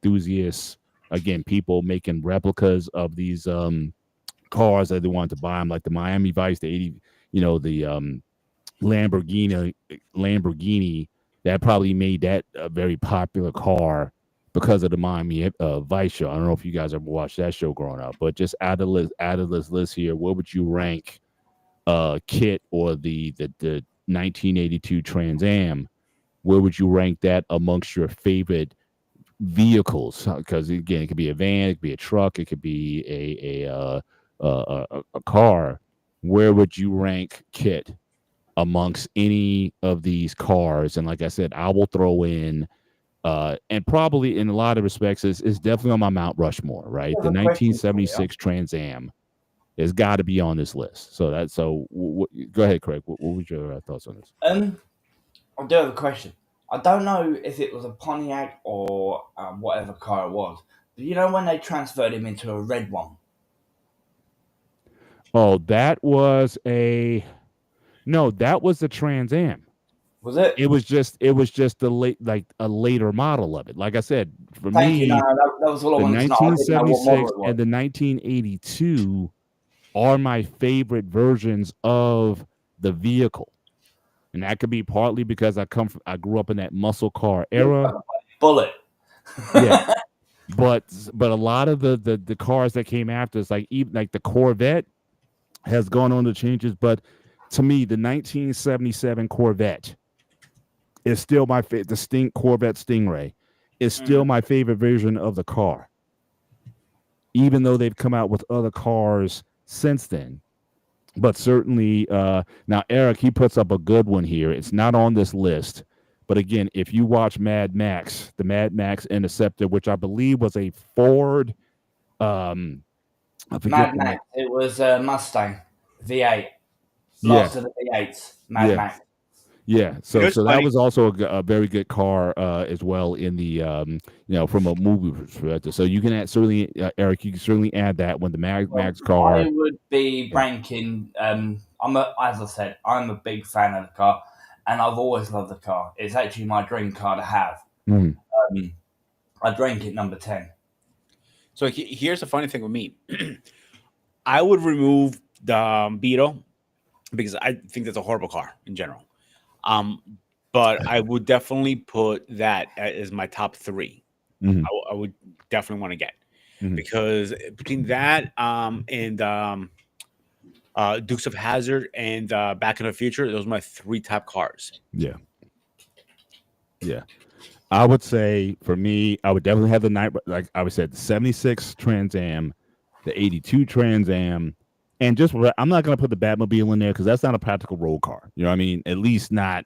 enthusiasts, again, people making replicas of these cars that they wanted to buy them, like the Miami Vice, the 80, the Lamborghini Lamborghini that probably made that a very popular car because of the Miami Vice show. I don't know if you guys ever watched that show growing up, but just out of this list here, what would you rank Kit or the 1982 Trans Am? Where would you rank that amongst your favorite vehicles? Because again, it could be a van, it could be a truck, it could be a car. Where would you rank Kit amongst any of these cars? And like I said, I will throw in and probably in a lot of respects is definitely on my Mount Rushmore, right? I The have a question for you. 1976 Trans Am has got to be on this list. So that's go ahead, Craig. What was your thoughts on this? I do have a question. I don't know if it was a Pontiac or whatever car it was, but you know when they transferred him into a red one, Oh, that was a no, that was the Trans Am. was it? It was just a late like a later model of it. Like I said, for Thank you. No, me, no, that was all I the wanted to know. I didn't know what model 1976 it was. and the 1982 are my favorite versions of the vehicle. And that could be partly because I grew up in that muscle car era. Bullet. Yeah. But a lot of the cars that came after us, like even like the Corvette has gone on to changes. But to me, the 1977 Corvette is still my favorite. The Corvette Stingray is still my favorite version of the car, even though they've come out with other cars since then. But certainly, now Eric, he puts up a good one here. It's not on this list, but again, if you watch Mad Max, the Mad Max Interceptor, which I believe was a Ford, I forget Mad Max. It was a Mustang V8. yeah, Last of the V8s. Mad yeah, Max. yeah. You know, So it's that funny. was also a very good car as well in the from a movie perspective. So you can certainly Eric, you can certainly add that when the Mad Max car. I would be ranking. As I said, I'm a big fan of the car, and I've always loved the car. It's actually my dream car to have. Mhm. I'd rank it number 10. So here's the funny thing with me. I would remove the Beetle because I think that's a horrible car in general. But I would definitely put that as my top 3. Mhm. I would definitely want to get Mhm. because between that and Dukes of Hazard and Back in the Future, those are my 3 top cars. Yeah. Yeah. I would say for me, I would definitely have the night, like I would say, the 76 Trans Am, the 82 Trans Am, and I'm not going to put the Batmobile in there because that's not a practical road car. You know what I mean? At least not.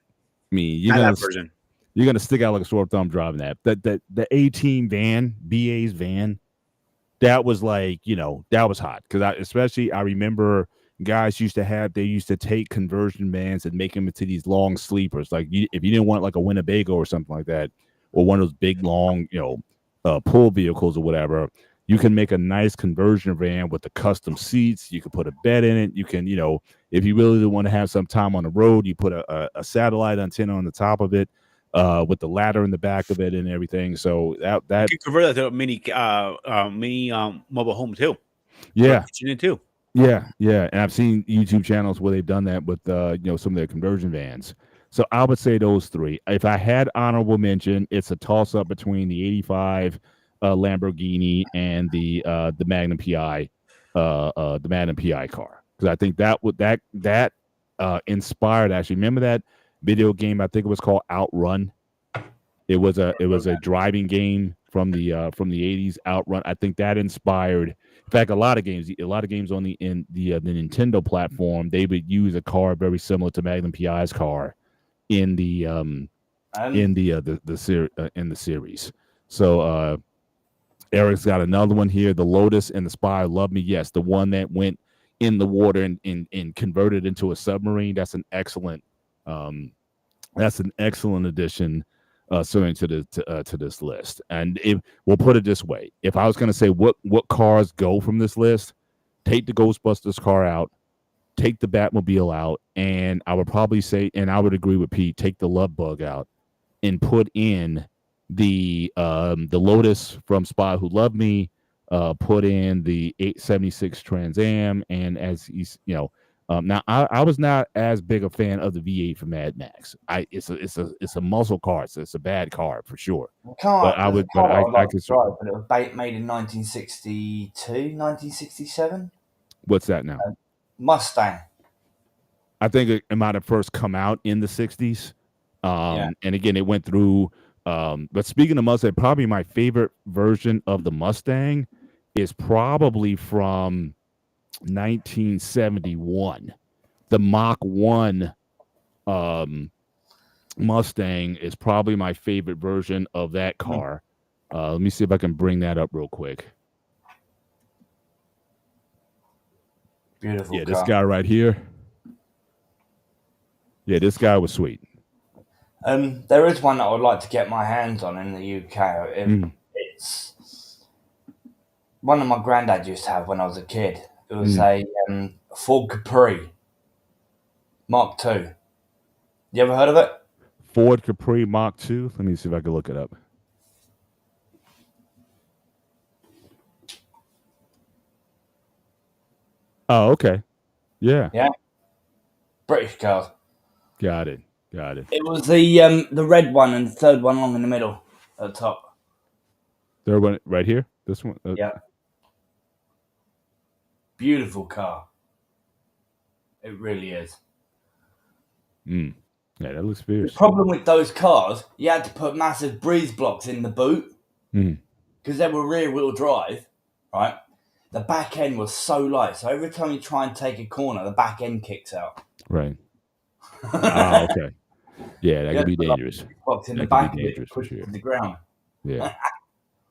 I mean, Not that version. you're gonna stick out like a sore thumb driving that. The A-Team van, BA's van, that was like, that was hot because I remember guys they used to take conversion vans and make them into these long sleepers. Like if you didn't want like a Winnebago or something like that, or one of those big long, pull vehicles or whatever, you can make a nice conversion van with the custom seats. You can put a bed in it. You can, if you really want to have some time on the road, you put a satellite antenna on the top of it. With the ladder in the back of it and everything, so that You can convert that to a mini mobile home too. Yeah, Kitchen in too. yeah, and I've seen YouTube channels where they've done that with some of their conversion vans. So I would say those 3. If I had honorable mention, it's a toss up between the '85 Lamborghini and the Magnum PI, the Magnum PI car, because I think that inspired. Actually, remember that video game? I think it was called Outrun. It was a driving game from the '80s. Outrun. I think that inspired. In fact, a lot of games on the Nintendo platform, they would use a car very similar to Magnum PI's car in the series. So Eric's got another one here. The Lotus and the Spire Love Me. Yes, the one that went in the water and converted into a submarine. That's an excellent addition certainly to this list. And if we'll put it this way, if I was going to say what cars go from this list, take the Ghostbusters car out, take the Batmobile out, and I would probably say, and I would agree with Pete, take the Love Bug out and put in the Lotus from Spy Who Loved Me, put in the 876 Trans Am, and as he's now I was not as big a fan of the V8 for Mad Max. It's a muscle car, so it's a bad car for sure. But I would, but I could drive, but it was made in 1962, 1967. What's that now? Mustang. I think it might have first come out in the 60s. And again, it went through. But speaking of Mustang, probably my favorite version of the Mustang is probably from 1971. The Mach 1 Mustang is probably my favorite version of that car. Let me see if I can bring that up real quick. Beautiful. Yeah, this guy right here. Yeah, this guy was sweet. There is one that I would like to get my hands on in the UK. It's one that my granddad used to have when I was a kid. It was a Ford Capri Mark II. You ever heard of it? Ford Capri Mark II. Let me see if I can look it up. Oh, okay. Yeah. Yeah. British cars. Got it. It was the red one and the third one along in the middle at the top. Third one right here? This one? Yeah. Beautiful car. It really is. Yeah, that looks fierce. The problem with those cars, you had to put massive breeze blocks in the boot because they were rear-wheel drive, right? The back end was so light, so every time you try and take a corner, the back end kicks out. Right. Okay. Yeah, that could be dangerous. Blocks in the back, dangerous for sure. To the ground. Yeah.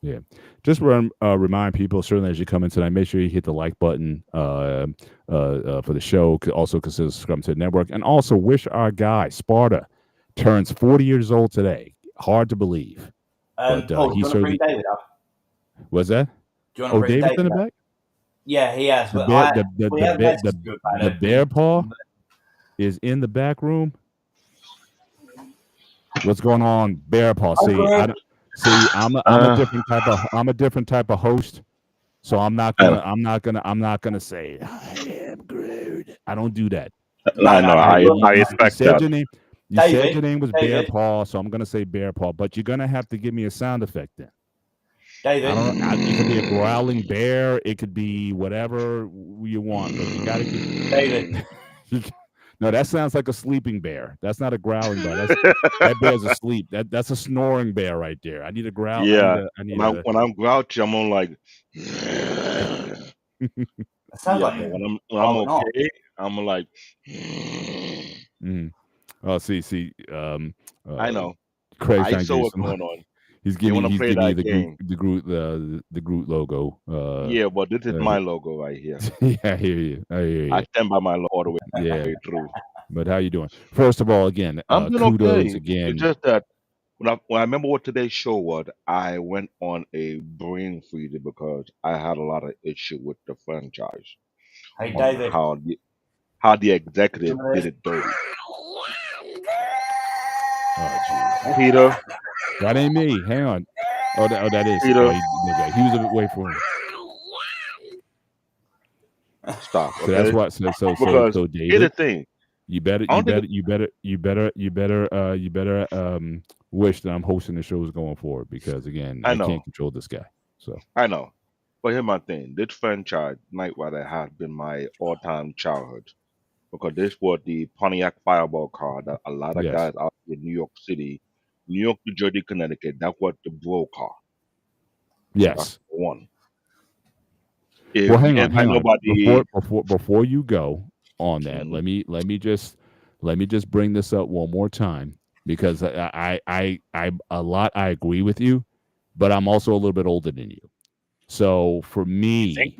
Yeah. Just remind people, certainly as you come in tonight, make sure you hit the like button for the show. Also consider subscribing to the network. And also wish our guy, Sparta, turns 40 years old today. Hard to believe. But Paul, he certainly... bring David up? What's that? Do you want to bring David's in the up? back? Yeah, he has. The bear paw is in the back room. What's going on, bear paw? I'm a different type of host, so I'm not gonna say I am Groot. I don't do that. I know. I expect that. You said your name was Bear Paw, so I'm gonna say Bear Paw, but you're gonna have to give me a sound effect then. David. It could be a growling bear. It could be whatever you want, but you gotta give David. No, that sounds like a sleeping bear. That's not a growling bear. That bear's asleep. That's a snoring bear right there. I need a growl. Yeah. When I'm grouchy, I'm on like. When I'm okay, I'm like. Oh, see. I know. Craig's I saw what's going on. He's giving me the Groot logo. Yeah, but this is my logo right here. Yeah, I hear you. I stand by my logo all the way. Yeah, true. But how you doing? First of all, again, I'm doing kudos okay. again. It's just that when I remember what today's show was, I went on a brain freezer because I had a lot of issue with the franchise. Hey, David. How the executive did it dirty. Oh, geez. Peter. That ain't me. Hang on. Oh, that is. Peter. He was a bit away from him. Stop. So that's what. So David, here's the thing. You better wish that I'm hosting the shows going forward because again, I can't control this guy. So I know. But here's my thing. This franchise, Knight Rider, has been my all-time childhood. Because this was the Pontiac Fireball car that a lot of guys out in New York City, New York, New Jersey, Connecticut, that's what the bro car. Yes. That's one. Well, hang on. Before you go on that, let me just bring this up one more time because I agree with you, but I'm also a little bit older than you. So for me,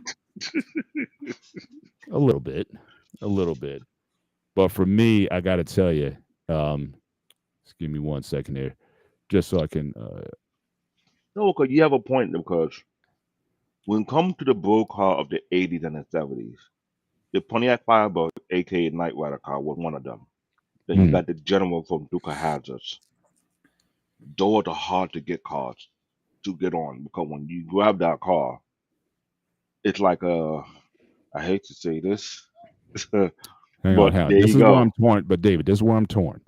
a little bit. But for me, I got to tell you, just give me 1 second here, just so I can. No, because you have a point. Because when it comes to the bro car of the 80s and the 70s, the Pontiac Fireball, aka Knight Rider car, was one of them. Then you got the General from Duke of Hazards. those are the hard to get cars to get on because when you grab that car, it's like I hate to say this, Hang but on. there This you is where go. I'm torn. But David, this is where I'm torn.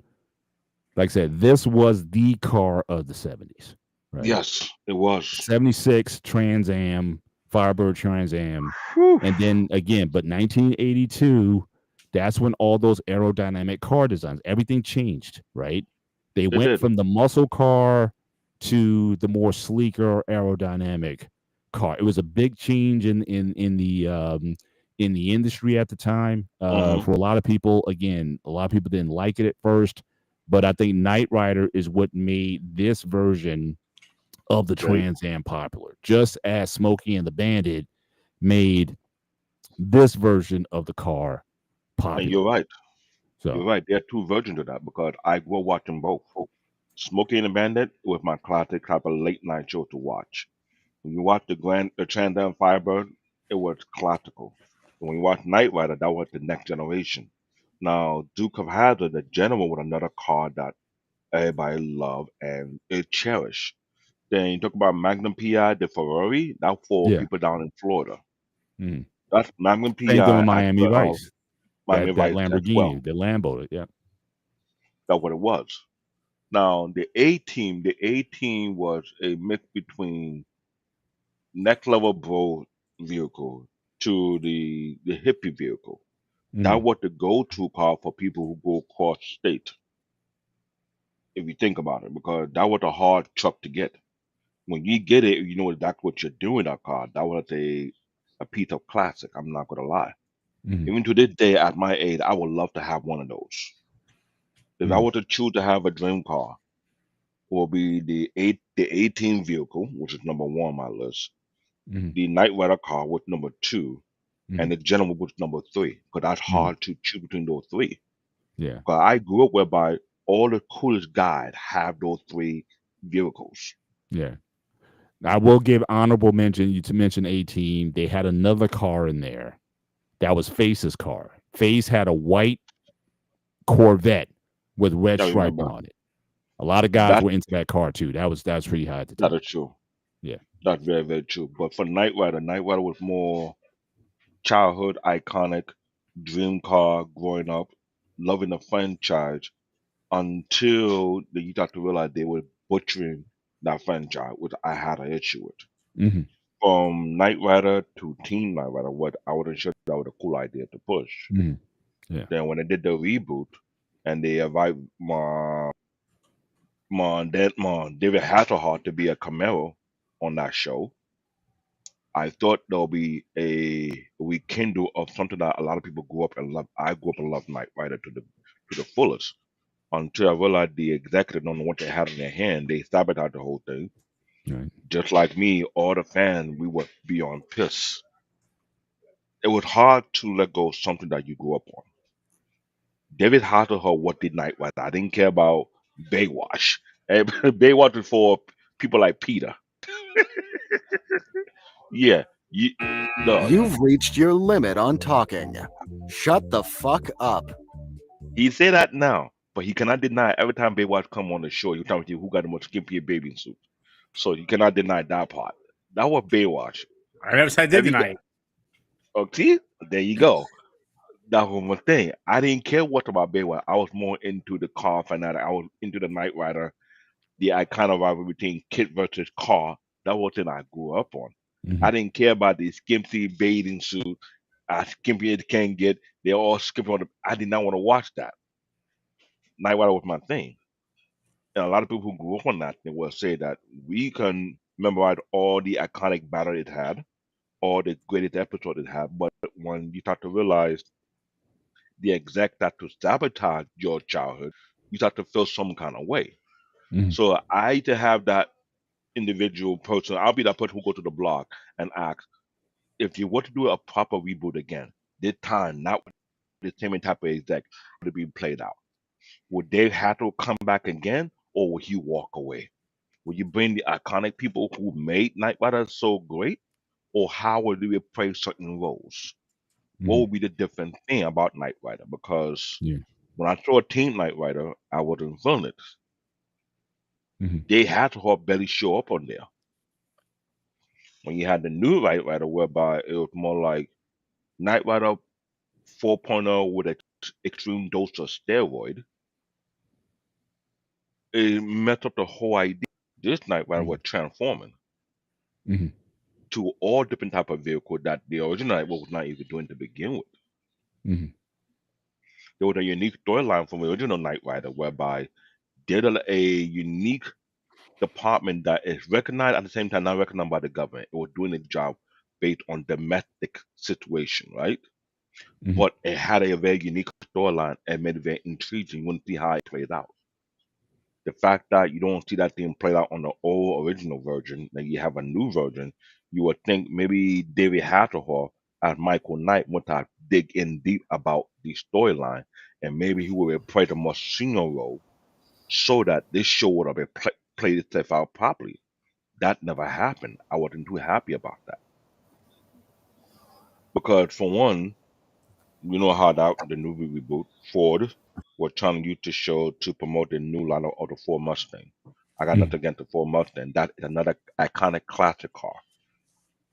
Like I said, this was the car of the 70s, right? Yes, it was. 76 Trans Am, Firebird Trans Am. Whew. And then again, but 1982, that's when all those aerodynamic car designs, everything changed, right? They went did. from the muscle car to the more sleeker aerodynamic car. It was a big change in the industry at the time. For a lot of people, again, a lot of people didn't like it at first, but I think Knight Rider is what made this version of the Right. Trans Am popular, just as Smokey and the Bandit made this version of the car popular. And you're right. So You're right. There are two versions of that because I grew up watching both. Smokey and the Bandit was my classic type of late night show to watch. When you watch the Trans Am Firebird, it was classical. And when you watch Knight Rider, that was the next generation. Now, Duke of Hazzard, the General, was another car that everybody loved and it cherished. Then you talk about Magnum PI, the Ferrari, that for yeah, people down in Florida. Mhm. That's Magnum same thing with PI Miami at Vice. Miami That Vice as Lamborghini, well. the Lambo, yeah. That's what it was. Now the A team was a mix between next level bro vehicle to the hippie vehicle. That Mhm. was the go-to car for people who go cross state. If you think about it, because that was a hard truck to get. When you get it, you know exactly what you're doing. That car, that was a piece of classic. I'm not gonna lie. Mhm. Even to this day, at my age, I would love to have one of those. If I Mhm. were to choose to have a dream car, will be the 18 vehicle, which is number one on my list, Mhm. the Knight Rider car was number two, Mhm. and the General was number three. Because that's Mhm. hard to choose between those three. Yeah, Because I grew up whereby all the coolest guys have those three vehicles. yeah. I will give honorable mention. You to mention 18. They had another car in there that was Face's car. Face had a white Corvette with red I stripe remember on it. A lot of guys that were into that car too. That was pretty high at the that time. is true. Yeah. That's very, very true. But for Knight Rider was more childhood iconic dream car growing up, loving the franchise until you start to realize they were butchering that franchise, which I had an issue with. hmm From Knight Rider to Teen Knight Rider, what I wasn't sure that was a cool idea to push. hmm Yeah. Then when they did the reboot and they invited my David Hasselhoff to be a cameo on that show, I thought there'll be a rekindle of something that a lot of people grew up and love. I grew up and loved Knight Rider to the fullest until I realized the executive don't know what they had in their hand. They sabotaged the whole thing. Right. Just like me, all the fans, we were beyond pissed. It was hard to let go of something that you grew up on. David Hasselhoff, what did Knight Rider? I didn't care about Baywatch. Baywatch was for people like Peter. Yeah, look, You've reached your limit on talking. Shut the fuck up. he say that now, but he cannot deny every time Baywatch come on the show, you tell me who got the most skimpier bathing suit. So you cannot deny that part. That was Baywatch. I never said I did Every deny it. okay, there you go. That was one thing. I didn't care what about Baywatch. I was more into the car fanatic. I was into the Knight Rider, the iconic rivalry between Kit versus Car. That was what I grew up on. Mhm. I didn't care about the skimpy bathing suit, as skimpy as can get. They're all skimpy on the. I did not want to watch that. Knight Rider was my thing. And a lot of people who grew up on that they will say that we can memorize all the iconic battle it had, all the greatest episode it had, but when you start to realize the exec that to sabotage your childhood, you start to feel some kind of way. Mhm. So I to have that individual person, I'll be that person who go to the blog and ask if you were to do a proper reboot again, this time not with the same type of exec would it be played out. Would Dave Hattel come back again, or would he walk away? Would you bring the iconic people who made Knight Rider so great, or how would you replace certain roles? What Mhm. would be the different thing about Knight Rider? Because Yeah. when I saw Teen Knight Rider, I wasn't feeling it. They had to barely show up on there. When you had the new Knight Rider, whereby it was more like Knight Rider 4.0 with an extreme dose of steroid, it messed up the whole idea. This Knight Rider was transforming to all different type of vehicle that the original Knight was not even doing to begin with. There was a unique storyline from the original Knight Rider, whereby there's a unique department that is recognized at the same time not recognized by the government. It was doing its job based on domestic situation, right? But it had a very unique storyline and made it very intriguing. You wouldn't see how it played out. The fact that you don't see that thing played out on the old original version, that you have a new version, you would think maybe David Hasselhoff as Michael Knight would have dig in deep about the storyline, and maybe he would have played a more senior role so that this show would have played itself out properly. That never happened. I wasn't too happy about that. Because for one, you know how that the movie reboot, Ford were trying to use the show to promote the new line of the Ford Mustang. I got nothing against the Ford Mustang. That is another iconic classic car.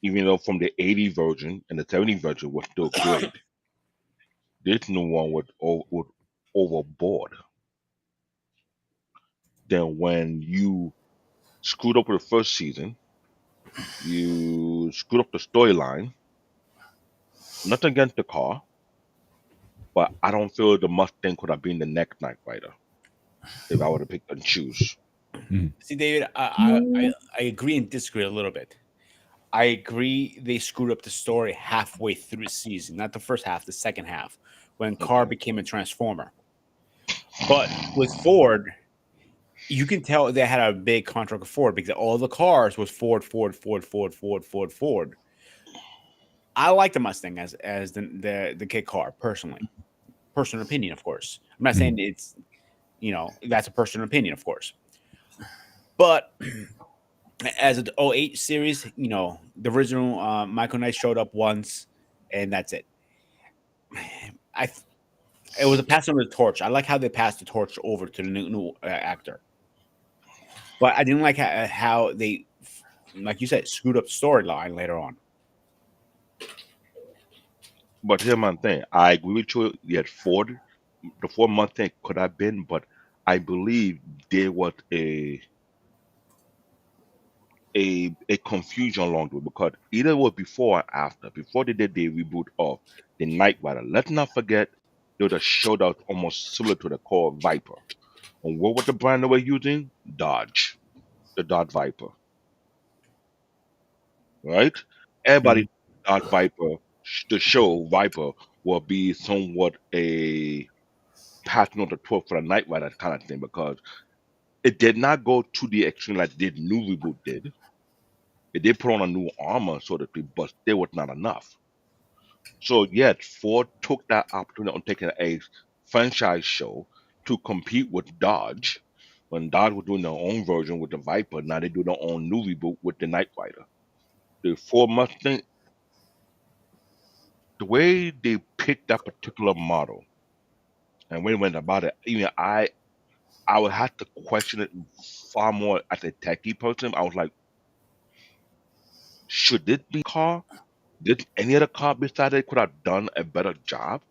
Even though from the 80 version and the 70 version was still great, this new one was overboard. Then when you screwed up with the first season, you screwed up the storyline. Nothing against the car, but I don't feel the Mustang could have been the next Knight Rider if I were to pick and choose. See, David, I agree and disagree a little bit. I agree they screwed up the story halfway through the season, not the first half, the second half, when Car became a Transformer. But with Ford, you can tell they had a big contract with Ford because all the cars was Ford. I like the Mustang as the kit car personally. Personal opinion, of course. I'm not saying it's, that's a personal opinion, of course. But as an 08 series, the original Michael Knight showed up once, and that's it. It was a passing of the torch. I like how they passed the torch over to the new actor. But I didn't like how they, like you said, screwed up the storyline later on. But here's my thing. I agree with you. Yet Ford, the 4 Mustang could have been, but I believe there was a confusion along the way because either it was before or after. Before they did the reboot of the Knight Rider, let's not forget there was a show that was almost similar to the car Viper. And what was the brand they were using? Dodge. The Dodge Viper. Right? Everybody Dodge Viper, the show Viper will be somewhat a passing on the torch for the Knight Rider kind of thing because it did not go to the extreme like the new reboot did. It did put on a new armor, so to speak, but still was not enough. So yet Ford took that opportunity on taking a franchise show to compete with Dodge. When Dodge was doing their own version with the Viper, now they do their own new reboot with the Knight Rider. The Ford Mustang, the way they picked that particular model and when they went about it, even I would have to question it far more as a techie person. I was like, should this be a car? Did any other car besides it could have done a better job?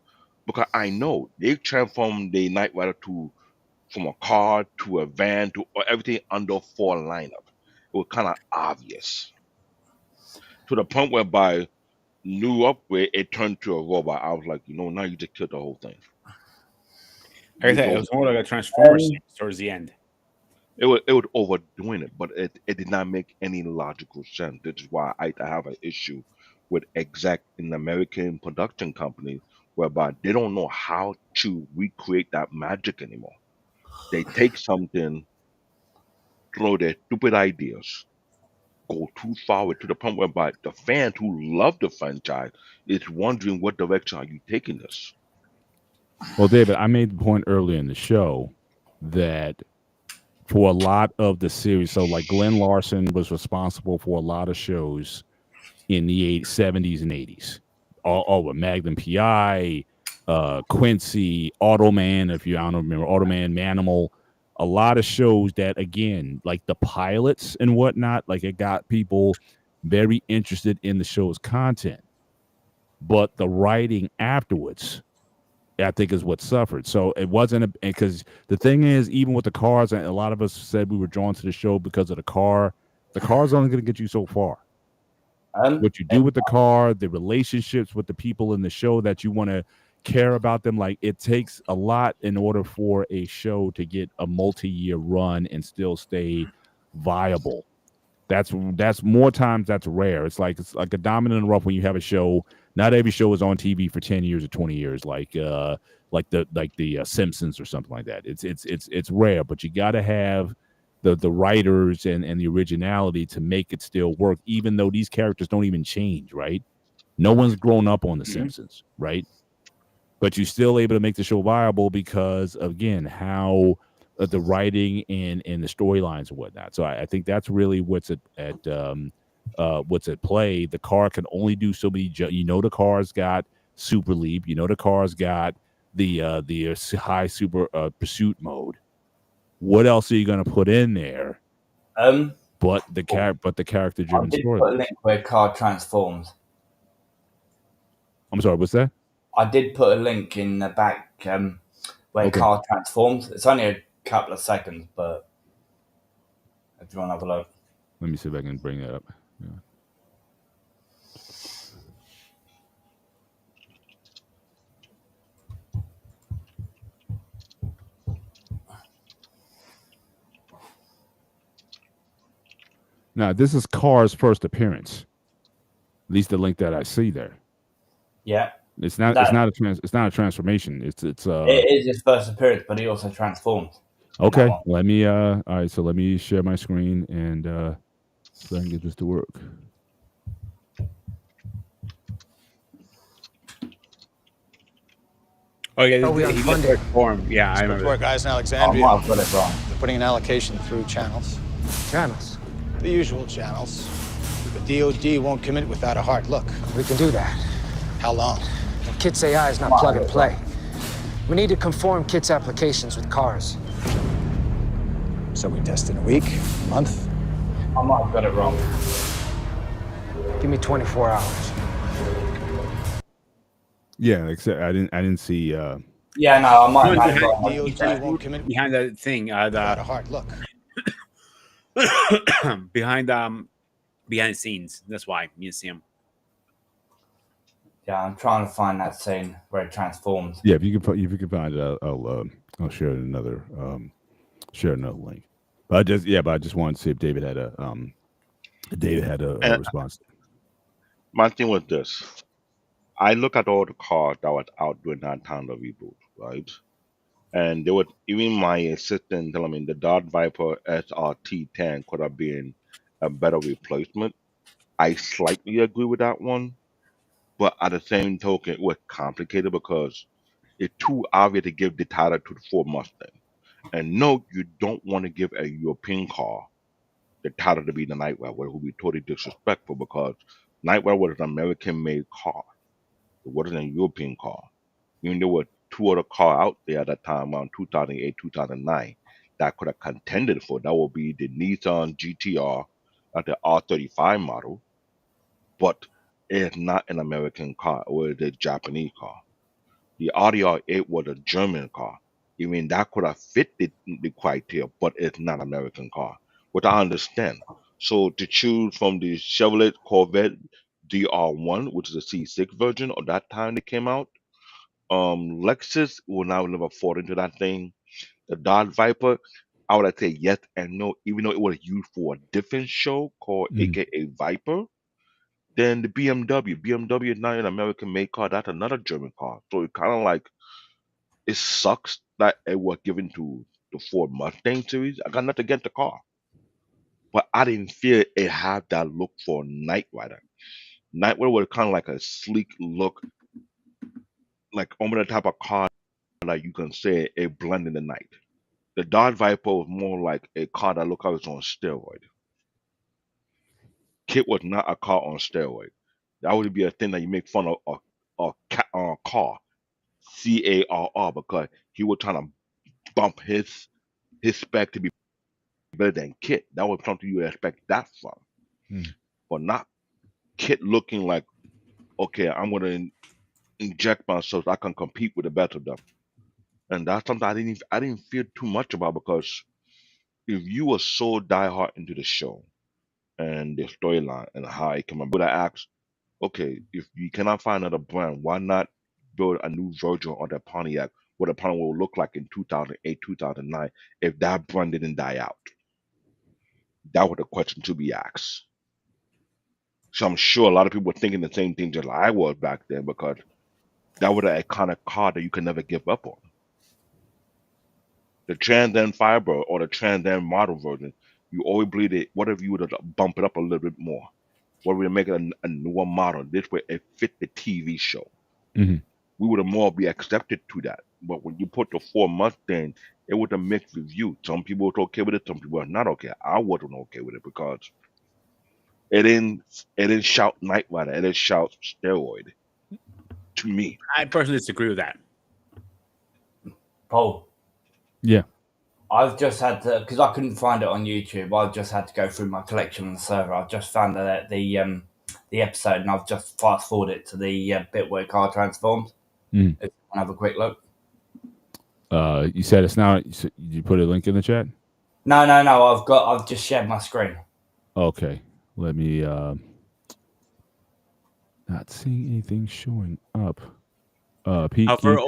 Because I know they transformed the Knight Rider from a car to a van to everything under Ford lineup. It was kind of obvious. To the point whereby new upgrade, it turned to a robot. I was like, now you just killed the whole thing. Like I said, it was more like a Transformer towards the end. It was overdoing it, but it did not make any logical sense. This is why I have an issue with exec in American production companies, whereby they don't know how to recreate that magic anymore. They take something, throw their stupid ideas, go too far to the point whereby the fans who love the franchise is wondering what direction are you taking this. Well, David, I made the point earlier in the show that for a lot of the series, so like Glenn Larson was responsible for a lot of shows in the 70s and 80s. All with Magnum PI, Quincy, Automan, if you I don't remember, Automan, Manimal, a lot of shows that, again, like the pilots and whatnot, like it got people very interested in the show's content, but the writing afterwards, I think, is what suffered. So it wasn't because the thing is, even with the cars, and a lot of us said we were drawn to the show because of the car. The car's only going to get you so far. What you do with the car, the relationships with the people in the show that you want to care about them, like it takes a lot in order for a show to get a multi-year run and still stay viable. That's more times that's rare. It's like a diamond in the rough when you have a show. Not every show is on TV for 10 years or 20 years, like the Simpsons or something like that. It's rare, but you got to have the writers and the originality to make it still work, even though these characters don't even change, right? No one's grown up on the Simpsons, right? But you're still able to make the show viable because, again, how the writing and the storylines and whatnot. So I think that's really what's at play. The car can only do so many. The car's got super leap. The car's got the high super pursuit mode. What else are you going to put in there? But the character driven story. Put a link where car transforms. I'm sorry, what's that? I did put a link in the back where car transforms. It's only a couple of seconds, but if you want to have a look. Let me see if I can bring that up. Yeah. Now, this is Car's first appearance. At least the link that I see there. Yeah. It's not a transformation. It is his first appearance, but he also transforms. Okay. Let me all right, so let me share my screen and so I can get this to work. Oh yeah, we on Monday. Yeah, I remember. Our guys in Alexandria. I've got it wrong. They're putting an allocation through channels. Channels? The usual channels. The DOD won't commit without a hard look. We can do that. How long? Kit's AI is not plug and play. We need to conform Kit's applications with cars. So we test in a week, a month? I might have got it wrong. Give me 24 hours. Yeah, except I didn't see Yeah, no, I might have got it wrong. DOD won't commit behind that thing, without a hard look. behind the scenes. That's why you see him. Yeah, I'm trying to find that scene where it transforms. Yeah, if you can find it, I'll share another link. But I just wanted to see if David had a response. My thing was this: I look at all the cars that was out during that time of reboot, right? And there was even my assistant telling me the Dodge Viper SRT10 could have been a better replacement. I slightly agree with that one, but at the same token, it was complicated because it's too obvious to give the title to the Ford Mustang. And no, you don't want to give a European car the title to be the Night Rider, which would be totally disrespectful because Night Rider was an American-made car. It wasn't a European car. Even there were two other cars out there at that time, around 2008, 2009, that could have contended for. That would be the Nissan GTR, the R35 model, but it's not an American car. It was a Japanese car. The RDR8 was a German car. I mean, that could have fit the criteria, but it's not an American car, which I understand. So to choose from the Chevrolet Corvette DR1, which is a C6 version of that time that came out, Lexus will now never fall into that thing. The Dodge Viper, I would say yes and no, even though it was used for a different show called AKA Viper. Then the BMW is not an American-made car. That's another German car. So it kind of like, it sucks that it was given to the Ford Mustang series. I got nothing against the car, but I didn't feel it had that look for Knight Rider. Knight Rider was kind of like a sleek look, like almost the type of car that you can say a blend in the night. The Dodge Viper was more like a car that looked like it was on steroid. Kit was not a car on steroid. That would be a thing that you make fun of a car, CARR, because he was trying to bump his his spec to be better than Kit. That was something you would expect that from. But not Kit looking like, okay, I'm gonna inject myself so I can compete with the best of them. And that's something I didn't feel too much about, because if you were so diehard into the show and the storyline and how it came up, would I ask, okay, if you cannot find another brand, why not build a new version of the Pontiac, what the Pontiac will look like in 2008, 2009, if that brand didn't die out? That was a question to be asked. So I'm sure a lot of people were thinking the same thing just like I was back then, because that was an iconic car that you can never give up on. The Trans Am Firebird or the Trans Am model version, you always believe that what if you would have bump it up a little bit more? What if we make it a newer model? This way it fit the TV show. Mm-hmm. We would have more be accepted to that. But when you put the 4 Mustang, it was a mixed review. Some people were okay with it, some people were not okay. I wasn't okay with it because it didn't shout Knight Rider, it didn't shout steroid to me. I personally disagree with that. Paul. Yeah. I've just had to, because I couldn't find it on YouTube, I've just had to go through my collection on the server. I've just found the episode, and I've just fast forwarded it to the bit where car transforms. If you want to have a quick look. You said it's now. You put a link in the chat? No. I've just shared my screen. Okay. Let me. Not seeing anything showing up. Pete, hover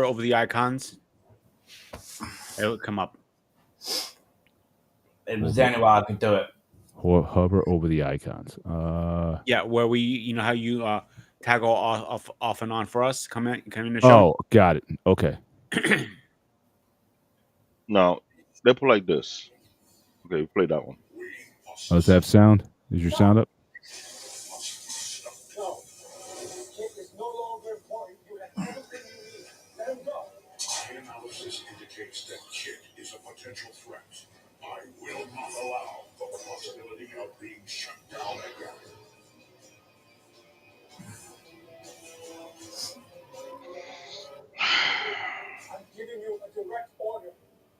over the icons. It'll come up. It was the only way I could do it. Hover over the icons. Yeah, where we, you know how you toggle off and on for us. Come in the show. Oh, got it. Okay. Now they put like this. Okay, play that one. Does that have sound? Is your sound up? No. Kit is no longer important. You have everything you need. Let him go. My analysis indicates that Kit is a potential threat. I will not allow for the possibility of being shut down again. I'm giving you a direct order.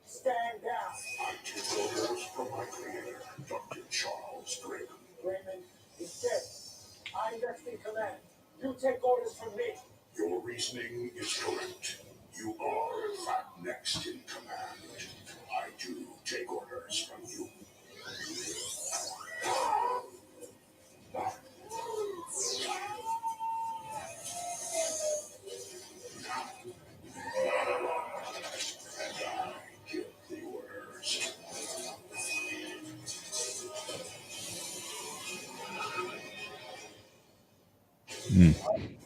Stand down. I took orders from my creator, Dr. Charles Drake. Raymond is dead. I'm next in command. You take orders from me. Your reasoning is correct. You are, in fact, next in command. I do take orders from you. And I give the orders.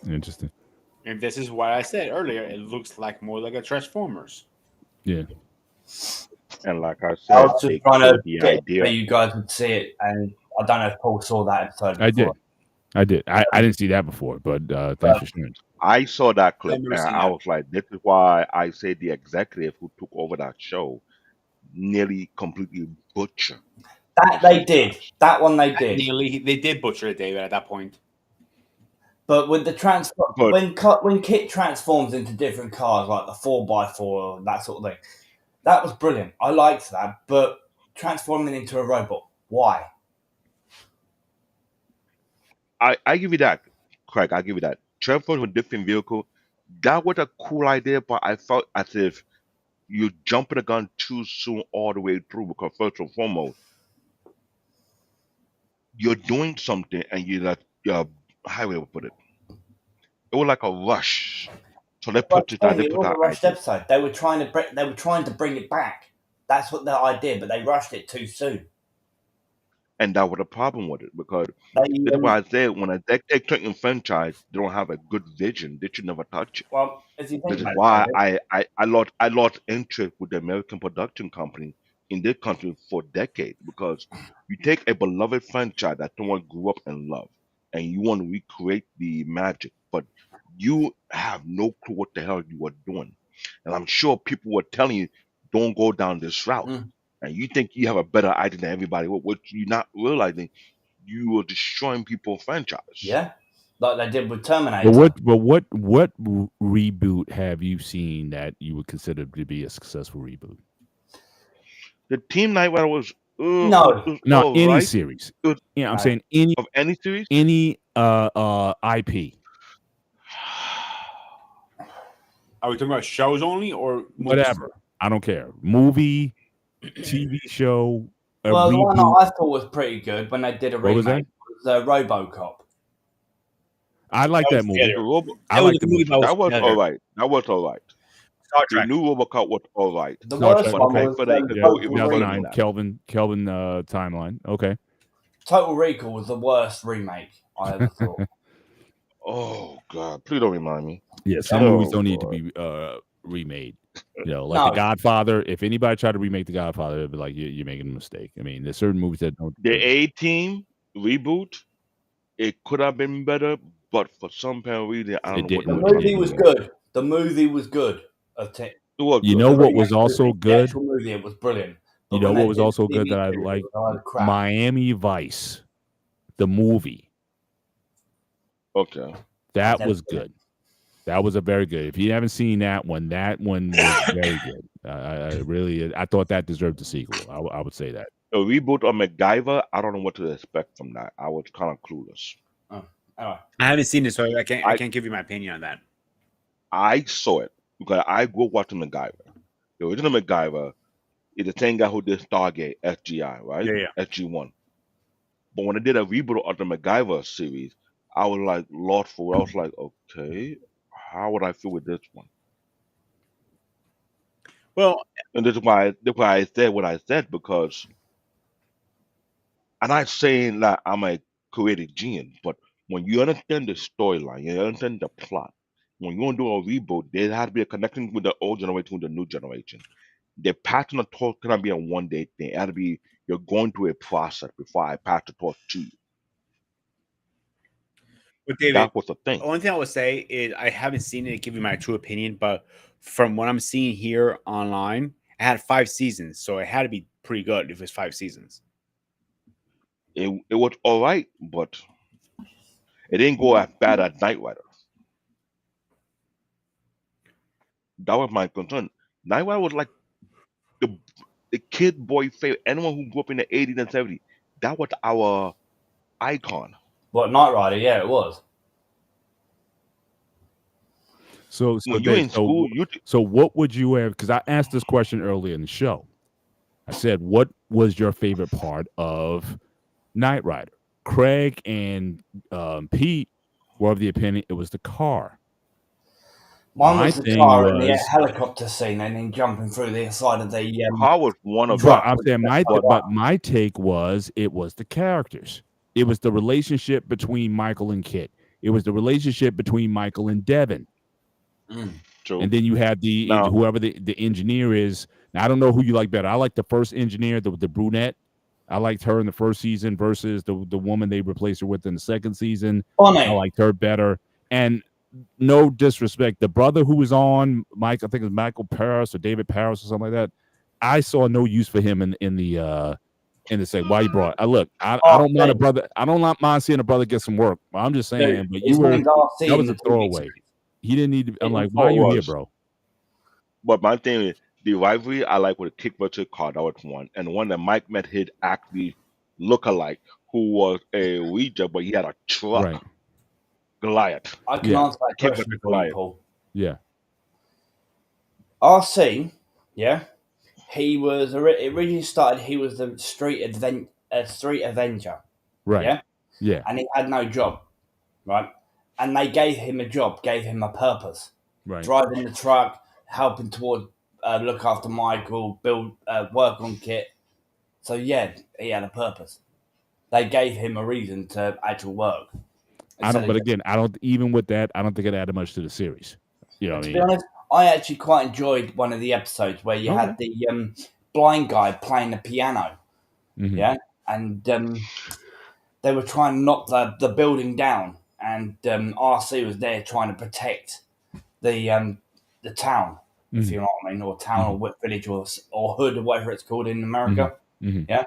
Interesting. And this is what I said earlier. It looks like more like a Transformers. Yeah. And like I I said, was they just trying to killed the get idea. where you guys would see it, and I don't know if Paul saw that episode. I did. before. I did. I didn't see that before, but thanks for sharing. I saw that clip I've never and seen I that. was like, this is why I say the executive who took over that show nearly completely butchered. That they did. That one they did. They did butcher it, David, at that point. But with the transform, But- when Kit transforms into different cars, like the 4x4 and that sort of thing, that was brilliant. I liked that. But transforming into a robot, why? I give you that, Craig. I give you that. Transforming with a different vehicle, that was a cool idea, but I felt as if you're jumping the gun too soon all the way through, because first and foremost, you're doing something and you're like, how do I put it? It was like a rush. So they put It that was a rushed idea. episode. They were trying to bring it back. That's what their idea, but they rushed it too soon. And that was a problem with it, because They, that's why I said when a take certain franchise, they don't have a good vision. They should never touch it. well, as you think This is about why it, I lost interest with the American production company in this country for decades, because you take a beloved franchise that someone grew up and loved, and you want to recreate the magic, but you have no clue what the hell you are doing. And I'm sure people were telling you, don't go down this route. And you think you have a better idea than everybody. What you're not realizing, you are destroying people's franchise. yeah, like they did with Terminator. But what reboot have you seen that you would consider to be a successful reboot? The Team Knight Rider was No. No, any alright. series. It was- Yeah, I'm No. saying any Of any series? IP. Are we talking about shows only or movies? Whatever. I don't care. Movie, TV show, a Well, the one reboot. I thought was pretty good when they did a What was remake was RoboCop. I like That that was movie. failure. I That like was the a movie movie. that That was failure. alright. That was alright. Star The Trek. new RoboCop was alright. The Star worst Trek, one okay. was But it Yeah, go Total further than 2009, that. Kelvin timeline. Okay. Total Recall was the worst remake I ever thought. Oh God! Please don't remind me. Yeah, some Oh, movies don't need to God. be remade. You know, like The No. Godfather. If anybody tried to remake The Godfather, it'd be like you're making a mistake. I mean, there's certain movies that don't. The A-Team reboot, it could have been better, but for some apparent reason, I don't It know what The didn't. they were movie trying was to do. good. The movie was good. It was You good. know The what was remake also movie, the good? actual movie, it was brilliant. But You know when what they was did also the good that I TV series, liked? it was a load of crap. Miami Vice, the movie. Okay. That Never was seen it. good. That was a very good. If you haven't seen that one was very good. I thought that deserved a sequel. I would say that. A reboot of MacGyver, I don't know what to expect from that. I was kind of clueless. Anyway, I haven't seen it, so I can't I- give you my opinion on that. I saw it because I grew up watching MacGyver. The original MacGyver is the same guy who did Stargate, SGI, right? Yeah. SG1. But when they did a reboot of the MacGyver series, I was like lost for. I was like, okay, how would I feel with this one? Well, And that's why I said what I said, because I'm not saying that I'm a creative genius, but when you understand the storyline, you understand the plot, when you want to do a reboot, there has to be a connection with the old generation with the new generation. The passing the torch cannot be a one day thing. It has to be you're going through a process before I pass the torch to you. but David, That was the thing. the only thing I would say is I haven't seen it to give you my true opinion, but from what I'm seeing here online, it had 5 seasons, so it had to be pretty good if it's 5 seasons. It was all right, but it didn't go as bad as Knight Rider. That was my concern. Knight Rider was like the kid boy favorite. Anyone who grew up in the 80s and 70s, that was our icon. what, Knight Rider? Yeah, it was. So When you're Dave, in school, you so what would you have? Because I asked this question earlier in the show. I said, "What was your favorite part of Knight Rider?" Craig and Pete were of the opinion it was the car. Mine My was the thing car and the was- helicopter scene and then jumping through the side of the car was one of But them. I'm saying But- but my take was it was the characters. It was the relationship between Michael and Kit. It was the relationship between Michael and Devin. True. And then you had the Now- whoever the engineer is. Now, I don't know who you like better. I like the first engineer, the brunette. I liked her in the first season versus the woman they replaced her with in the second season. I Bonnie. liked her better. And no disrespect, the brother who was on Mike, I think it was Michael Paris or David Paris or something like that. I saw no use for him in the say why you brought. I don't mind a brother. I don't mind seeing a brother get some work. I'm just saying, but His you were name's RC that was in a the TV throwaway. series. He didn't need to. I'm It like, why are you here, was. bro? But my thing is, the rivalry I like with the Kick versus car, that was one. And one that Mike met his actually look-alike, who was a Ouija, but he had a truck. Right. Goliath. I can Yeah. answer that Keep question it for you, quiet. Paul. Yeah. RC, yeah, he was originally started. He was the street Avenger, Right. Yeah? Yeah. and he had no job, right? And they gave him a job, gave him a purpose, Right. driving the truck, helping toward look after Michael, build work on Kit. So yeah, he had a purpose. They gave him a reason to actually work. I don't. But again, I don't. Even with that, I don't think it added much to the series. You know what I To mean? be honest, I actually quite enjoyed one of the episodes where you had the blind guy playing the piano. Mhm. Yeah, and they were trying to knock the building down, and RC was there trying to protect the town, if Mhm. you know what I mean, or town or village or hood or whatever it's called in America. Mhm. Yeah,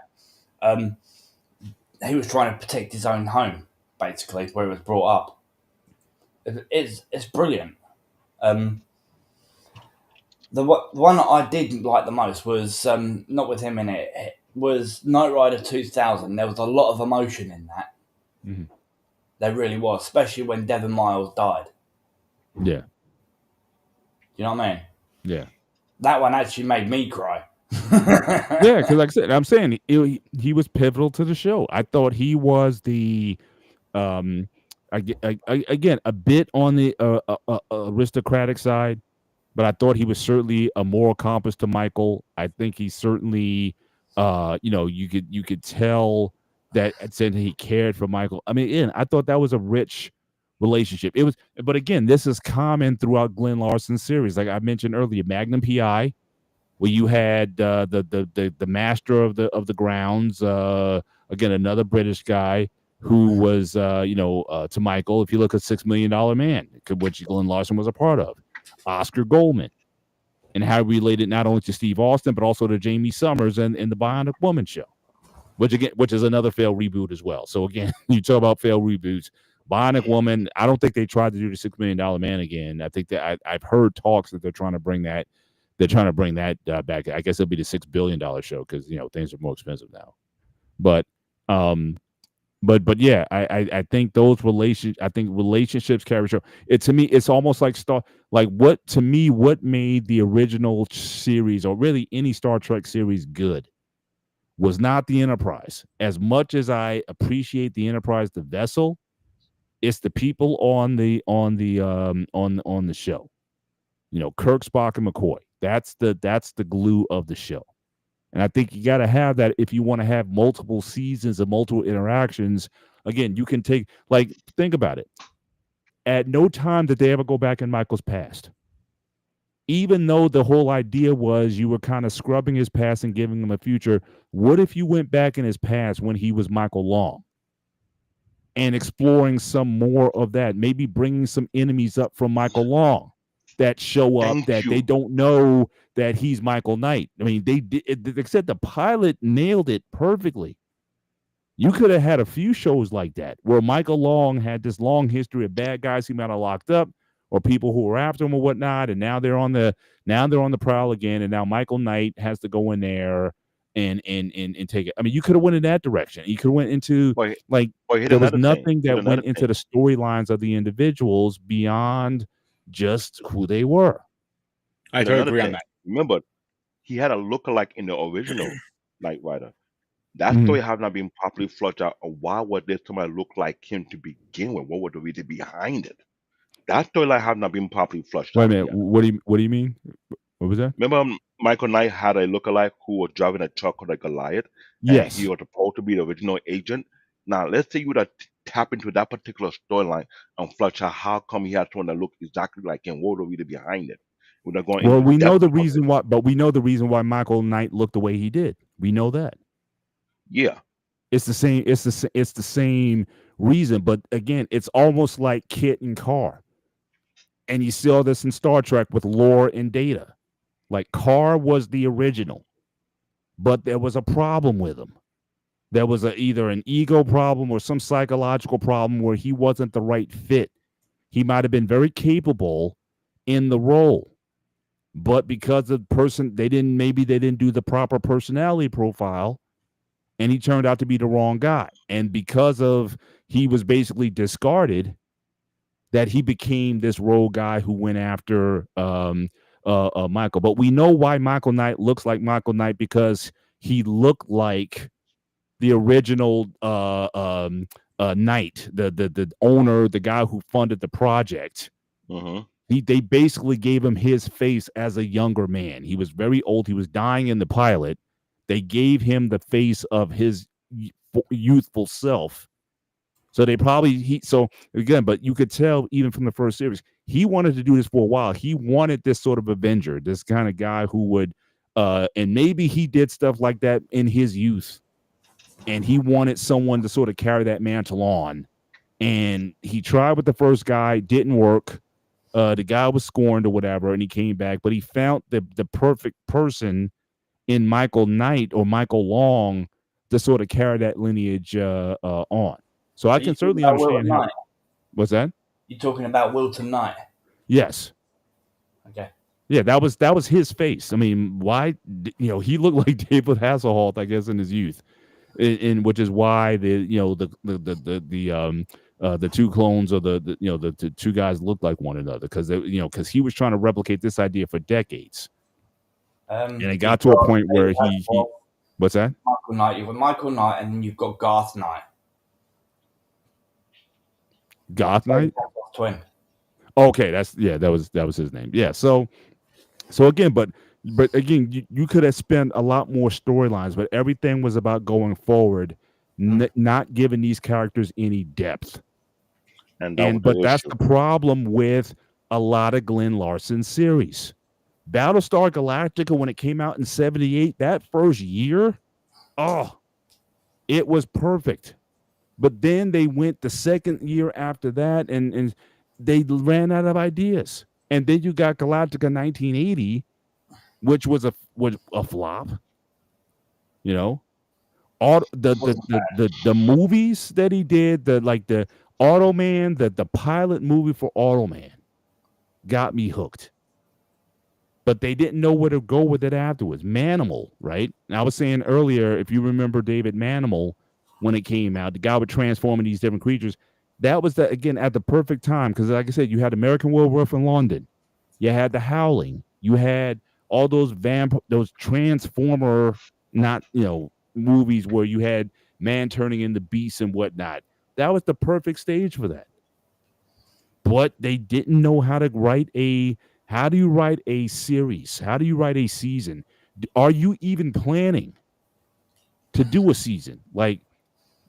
he was trying to protect his own home, basically, where he was brought up. It's brilliant. The one that I did like the most was not with him in it. It was Knight Rider 2000. There was a lot of emotion in that. Mhm. There really was, especially when Devon Miles died. Yeah. You know what I mean? Yeah. That one actually made me cry. Yeah, because like I said, I'm saying he was pivotal to the show. I thought he was the again a bit on the aristocratic side, but I thought he was certainly a moral compass to Michael. I think he certainly you could tell that said he cared for Michael. I mean, again, I thought that was a rich relationship. It was, but again, this is common throughout Glenn Larson's series. Like I mentioned earlier, Magnum PI, where you had the master of the grounds, again another British guy who was to Michael. If you look at $6 Million Man, which Glenn Larson was a part of, Oscar Goldman, and how he related not only to Steve Austin but also to Jamie Summers and the Bionic Woman show, which is another failed reboot as well. So again, you talk about failed reboots. Bionic Woman, I don't think they tried to do the $6 Million Man again. I think that I've heard talks that they're trying to bring that. They're trying to bring that back. I guess it'll be the $6 billion show because things are more expensive now. But yeah, I think relationships carry show. To me, it's almost like what made the original series or really any Star Trek series good was not the Enterprise. As much as I appreciate the Enterprise, the vessel, it's the people on the show. Kirk, Spock, and McCoy. That's the glue of the show. And I think you got to have that if you want to have multiple seasons and multiple interactions. Again, you can think about it. At no time did they ever go back in Michael's past. Even though the whole idea was you were kind of scrubbing his past and giving him a future, what if you went back in his past when he was Michael Long and exploring some more of that, maybe bringing some enemies up from Michael Long that show up they don't know that he's Michael Knight. I mean, they said the pilot nailed it perfectly. You could have had a few shows like that where Michael Long had this long history of bad guys he might have locked up or people who were after him or whatnot, and now they're on the prowl again, and now Michael Knight has to go in there and take it. I mean, you could have went in that direction. You could have went into there was nothing that went into the storylines of the individuals beyond just who they were. I totally agree on that. Remember, he had a lookalike in the original Knight Rider. That story has not been properly fleshed out. Why would there somebody look like him to begin with? What was the reason behind it? That storyline have not been properly fleshed out. Wait a minute. What do you mean? What was that? Remember, Michael Knight had a lookalike who was driving a truck called a Goliath. Yes. And he was supposed to be the original agent. Now, let's say you would have tap into that particular storyline and flesh out how come he had someone that looked exactly like him. What would be behind it? We know the reason why, but we know the reason why Michael Knight looked the way he did. We know that. Yeah. It's the same. It's the same reason, but again, it's almost like Kit and Carr. And you see all this in Star Trek with Lore and Data. Like Carr was the original, but there was a problem with him. There was either an ego problem or some psychological problem where he wasn't the right fit. He might have been very capable in the role, but because the person they didn't do the proper personality profile, and he turned out to be the wrong guy. And because of he was basically discarded, that he became this rogue guy who went after Michael. But we know why Michael Knight looks like Michael Knight, because he looked like the original Knight, the owner, the guy who funded the project. They basically gave him his face as a younger man. He was very old. He was dying in the pilot. They gave him the face of his youthful self. So they probably but you could tell even from the first series, he wanted to do this for a while. He wanted this sort of Avenger, this kind of guy who would, and maybe he did stuff like that in his youth, and he wanted someone to sort of carry that mantle on. And he tried with the first guy, didn't work. The guy was scorned or whatever, and he came back, but he found the perfect person in Michael Knight or Michael Long to sort of carry that lineage on. So I can certainly understand how. What's that? You're talking about Wilton Knight? Yes. Okay. Yeah, that was his face. I mean, why? He looked like David Hasselhoff, I guess, in his youth, in which is why the two clones or the two guys looked like one another because he was trying to replicate this idea for decades, and it got to a point where he what's that? Michael Knight. You've got Michael Knight, and then you've got Garth Knight. Goth Knight. Twin. Okay, that was his name. Yeah, so again, but again, you could have spent a lot more storylines, but everything was about going forward, not giving these characters any depth. But that's the problem with a lot of Glenn Larson series. Battlestar Galactica, when it came out in '78, that first year, it was perfect. But then they went the second year after that, and they ran out of ideas. And then you got Galactica 1980, which was a flop. All the movies that he did, the Automan, the pilot movie for Automan, got me hooked. But they didn't know where to go with it afterwards. Manimal, right? And I was saying earlier, if you remember David Manimal, when it came out, the guy would transform in these different creatures. That was again at the perfect time because, like I said, you had American Werewolf in London, you had The Howling, you had all those Transformer, movies where you had man turning into beasts and whatnot. That was the perfect stage for that. But they didn't know how to write how do you write a series? How do you write a season? Are you even planning to do a season? Like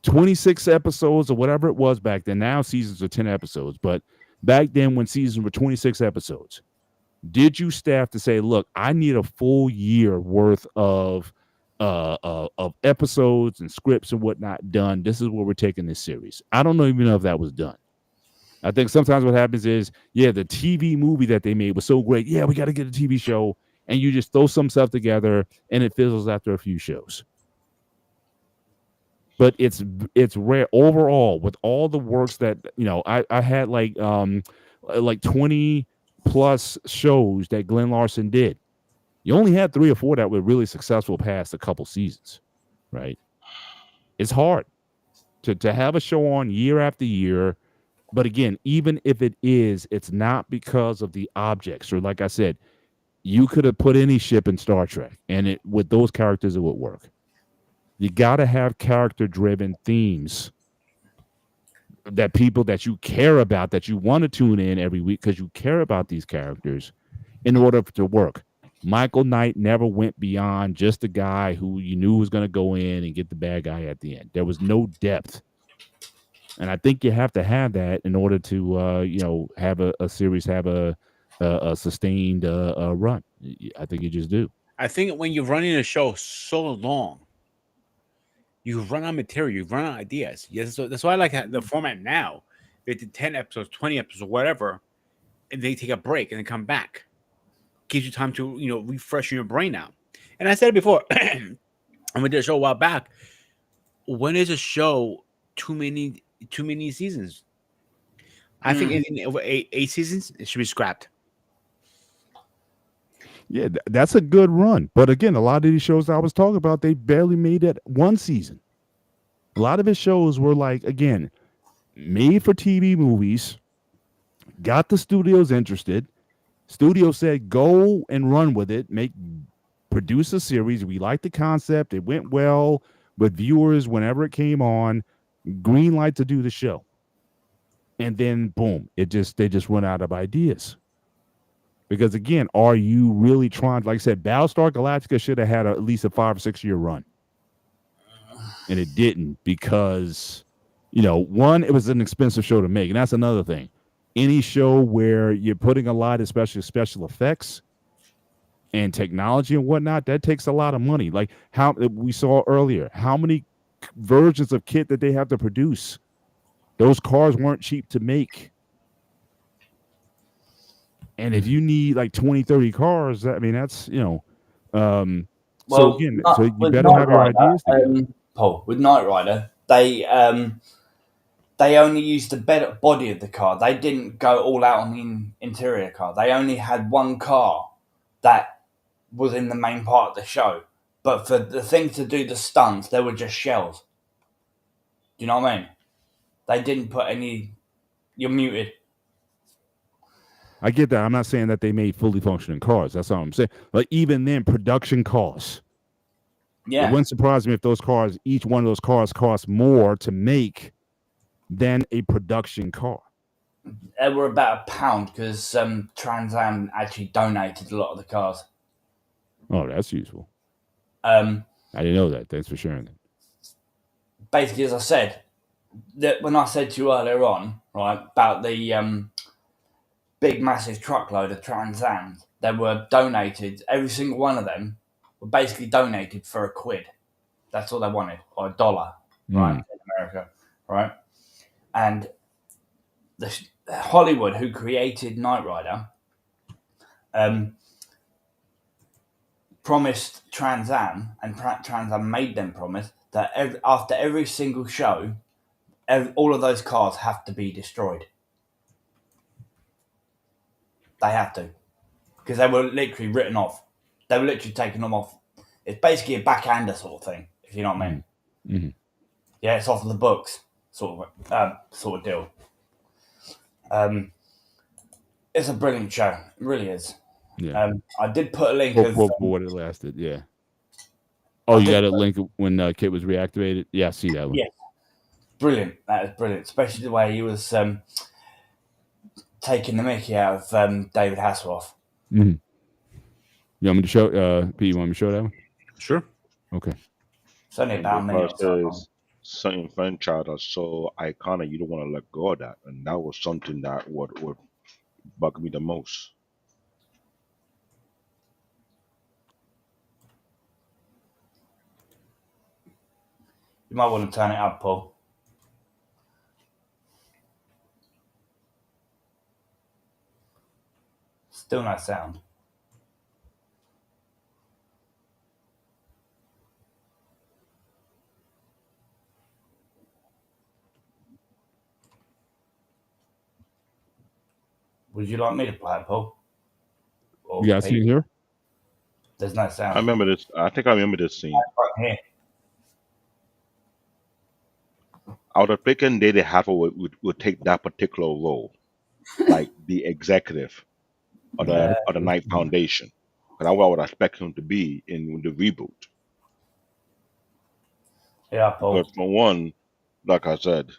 26 episodes or whatever it was back then. Now seasons are 10 episodes. But back then when seasons were 26 episodes, did you staff to say, look, I need a full year worth of episodes and scripts and whatnot done. This is where we're taking this series. I don't even know if that was done. I think sometimes what happens is, the TV movie that they made was so great. Yeah, we got to get a TV show. And you just throw some stuff together and it fizzles after a few shows. But it's rare overall with all the works that, I had like 20 plus shows that Glenn Larson did. You only had 3 or 4 that were really successful past a couple seasons, right? It's hard to have a show on year after year. But again, even if it is, it's not because of the objects. Or like I said, you could have put any ship in Star Trek, and with those characters, it would work. You got to have character-driven themes that people that you care about, that you want to tune in every week because you care about these characters in order to work. Michael Knight never went beyond just the guy who you knew was going to go in and get the bad guy at the end. There was no depth. And I think you have to have that in order to, have a series have a sustained run. I think you just do. I think when you're running a show so long, you run out of material, you run out of ideas. Yes, so that's why I like the format now. They did 10 episodes, 20 episodes, whatever, and they take a break and then come back. Gives you time to, refresh your brain out. And I said it before, and we did a show a while back. When is a show too many seasons? I think anything over 8 seasons, it should be scrapped. Yeah, that's a good run. But again, a lot of these shows I was talking about, they barely made it 1 season. A lot of his shows were again, made for TV movies, got the studios interested. Studio said, go and run with it, produce a series. We like the concept. It went well with viewers whenever it came on. Green light to do the show. And then boom, they just run out of ideas. Because again, are you really trying? Like I said, Battlestar Galactica should have had at least a 5 or 6 year run, and it didn't because, one, it was an expensive show to make, and that's another thing. Any show where you're putting a lot, especially special effects and technology and whatnot, that takes a lot of money. Like how we saw earlier, how many versions of kit that they have to produce? Those cars weren't cheap to make. And if you need like 20, 30 cars, I mean, that's, so again, so you better have your ideas together. Paul, with Knight Rider, they only used the body of the car. They didn't go all out on the interior car. They only had one car that was in the main part of the show. But for the thing to do the stunts, they were just shells. Do you know what I mean? They didn't put any... You're muted. I get that. I'm not saying that they made fully functioning cars. That's all I'm saying. But even then, production costs. Yeah. It wouldn't surprise me if those cars, each one of those cars cost more to make than a production car. They were about £1 because Trans Am actually donated a lot of the cars. Oh, that's useful. I didn't know that. Thanks for sharing that. Basically, as I said, that when I said to you earlier on, right, about the big, massive truckload of Trans Ams, they were donated. Every single one of them were basically donated for £1. That's all they wanted, or $1, right, in America, right? And the Hollywood, who created Knight Rider, promised Trans Am, and Trans Am made them promise that after every single show, all of those cars have to be destroyed. They have to, because they were literally written off. They were literally taking them off. It's basically a backhander sort of thing, if you know what I mean. Mm-hmm. Yeah, it's off of the books, sort of deal. It's a brilliant show. It really is. Yeah. I did put a link for what it lasted. Yeah. Oh, you got a link when Kit was reactivated? Yeah, I see that one. Yeah. Brilliant. That is brilliant. Especially the way he was taking the mickey out of David Hasselhoff. Mm-hmm. You want me to show, Pete, you want me to show that one? Sure. Okay. It's only about a minute. There's certain franchise are so iconic, you don't want to let go of that. And that was something that would bug me the most. You might want to turn it up, Paul. Still no sound. Would you like me to play it, Paul? Or You guys see it here? There's no sound. I remember this. I think I remember this scene. Right here. I would have thinking David Hasselhoff would take that particular role, like the executive of the Knight Foundation. Because that's what I would expect him to be in the reboot. Yeah, Paul. But for one, like I said,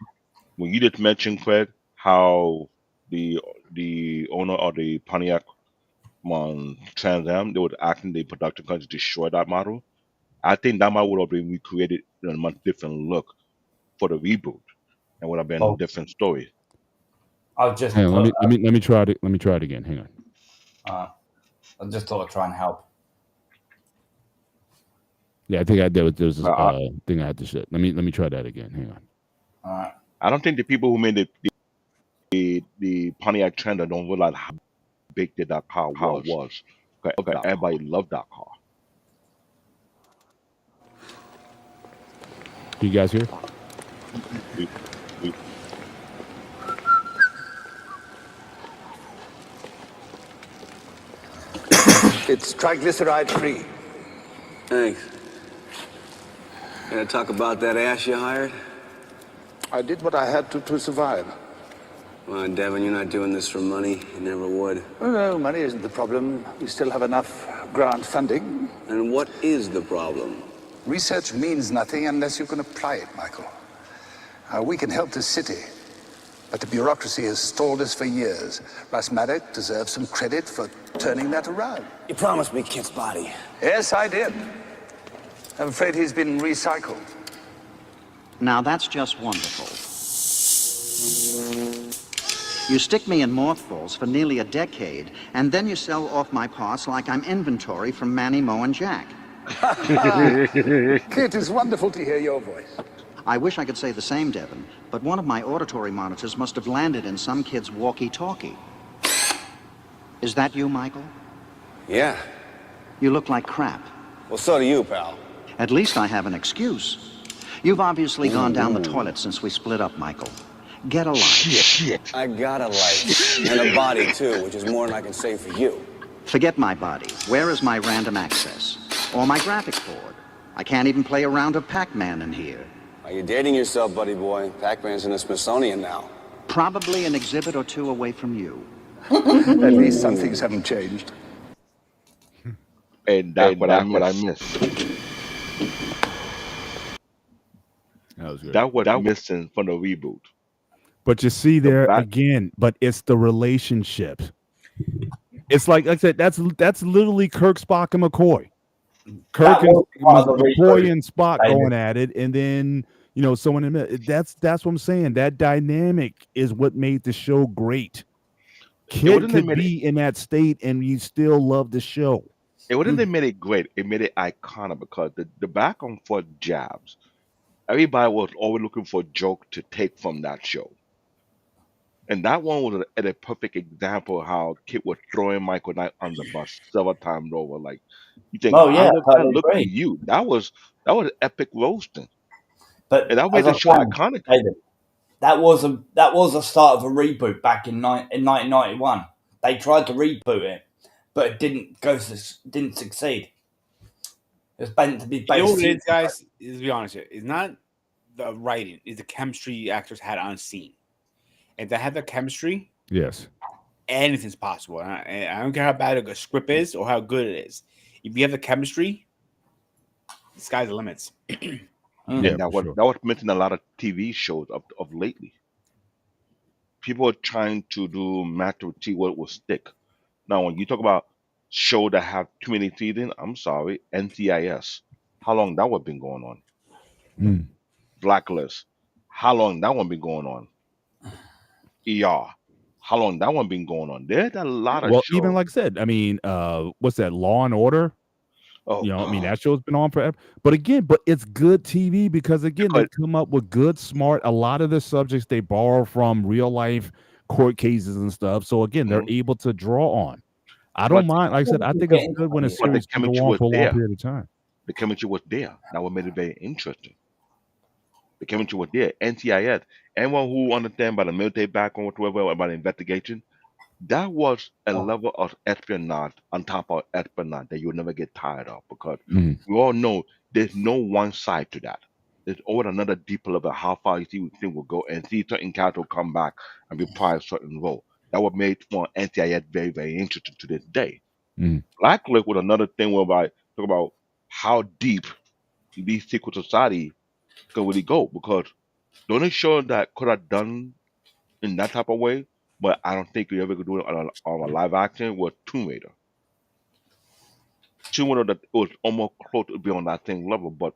when you just mentioned, Craig, how the owner of the Pontiac Trans Am, they were asking the production company to destroy that model. I think that model would have been recreated in a much different look for the reboot, and would have been a different story. I'll just hang on, let me try it. Let me try it again. Hang on. I just thought I'd try and help. Yeah, I think there was this thing I had to shit. Let me try that again. Hang on. All right. I don't think the people who made the Pontiac Trans Am don't realize how big that car was. Okay, everybody loved that car. You guys hear? It's triglyceride free. Thanks. Gonna talk about that ass you hired? I did what I had to survive. Come on, Devin, you're not doing this for money. You never would. Oh, no, money isn't the problem. We still have enough grant funding. And what is the problem? Research means nothing unless you can apply it, Michael. We can help the city, but the bureaucracy has stalled us for years. Russ Maddock deserves some credit for turning that around. You promised me Kit's body. Yes, I did. I'm afraid he's been recycled. Now that's just wonderful. You stick me in mothballs for nearly a decade, and then you sell off my parts like I'm inventory from Manny, Mo, and Jack. Kit, it's wonderful to hear your voice. I wish I could say the same, Devin, but one of my auditory monitors must have landed in some kid's walkie-talkie. Is that you, Michael? Yeah. You look like crap. Well, so do you, pal. At least I have an excuse. You've obviously gone down the toilet since we split up, Michael. Get a life. Shit. I got a life. And a body, too, which is more than I can say for you. Forget my body. Where is my random access? Or my graphics board? I can't even play a round of Pac-Man in here. Are you dating yourself, buddy boy? Pac-Man's in the Smithsonian now. Probably an exhibit or two away from you. At least some things haven't changed. And that's what I miss. That was good. That was missing from the reboot. But you see there again, but it's the relationship. It's like I said, that's literally Kirk, Spock, and McCoy. Kirk and McCoy and Spock going at it, and then someone in the middle. That's what I'm saying. That dynamic is what made the show great. Kid could be in that state, and you still love the show. It wouldn't have made it great. It made it iconic because the back and forth jabs. Everybody was always looking for a joke to take from that show. And that one was a perfect example of how Kid was throwing Michael Knight on the bus several times over. Like, you think, look at you. That was epic roasting. But and that made the show iconic. That was the start of a reboot back in 1991. They tried to reboot it, but it didn't succeed. It was meant to be based. You know what it is, guys? To be honest here, it's not the writing; it's the chemistry actors had on scene. If they have the chemistry, yes, anything's possible. And I don't care how bad a script is or how good it is. If you have the chemistry, the sky's the limits. That was mentioned in a lot of TV shows of lately. People are trying to do match to see what will stick. Now, when you talk about show that have too many seasons, I'm sorry, NCIS. How long that one been going on? Blacklist. How long that one been going on? ER. How long that one been going on? There's a lot of shows. Even like I said, I mean, what's that? Law and Order. Oh, I mean, that show's been on forever. But it's good TV because they come up with good, smart. A lot of the subjects they borrow from real life court cases and stuff. So again, they're able to draw on. I don't mind. Like I said, I think it's good when a series can go on for a long period of time. The chemistry was there. That what made it very interesting. The chemistry was there. NCIS. Anyone who understands about the military background, whatever, about the investigation, that was a level of espionage on top of espionage that you'll never get tired of because we all know there's no one side to that. There's always another deeper level of how far you see things will go and see certain characters will come back and reprise a certain role. That what made for NCIS very, very interesting to this day. Blacklist was another thing where I talk about how deep these secret society can really go because the only show that could have done in that type of way, but I don't think you ever could do it on a live action, was Tomb Raider. Tomb Raider that was almost close to be on that same level, but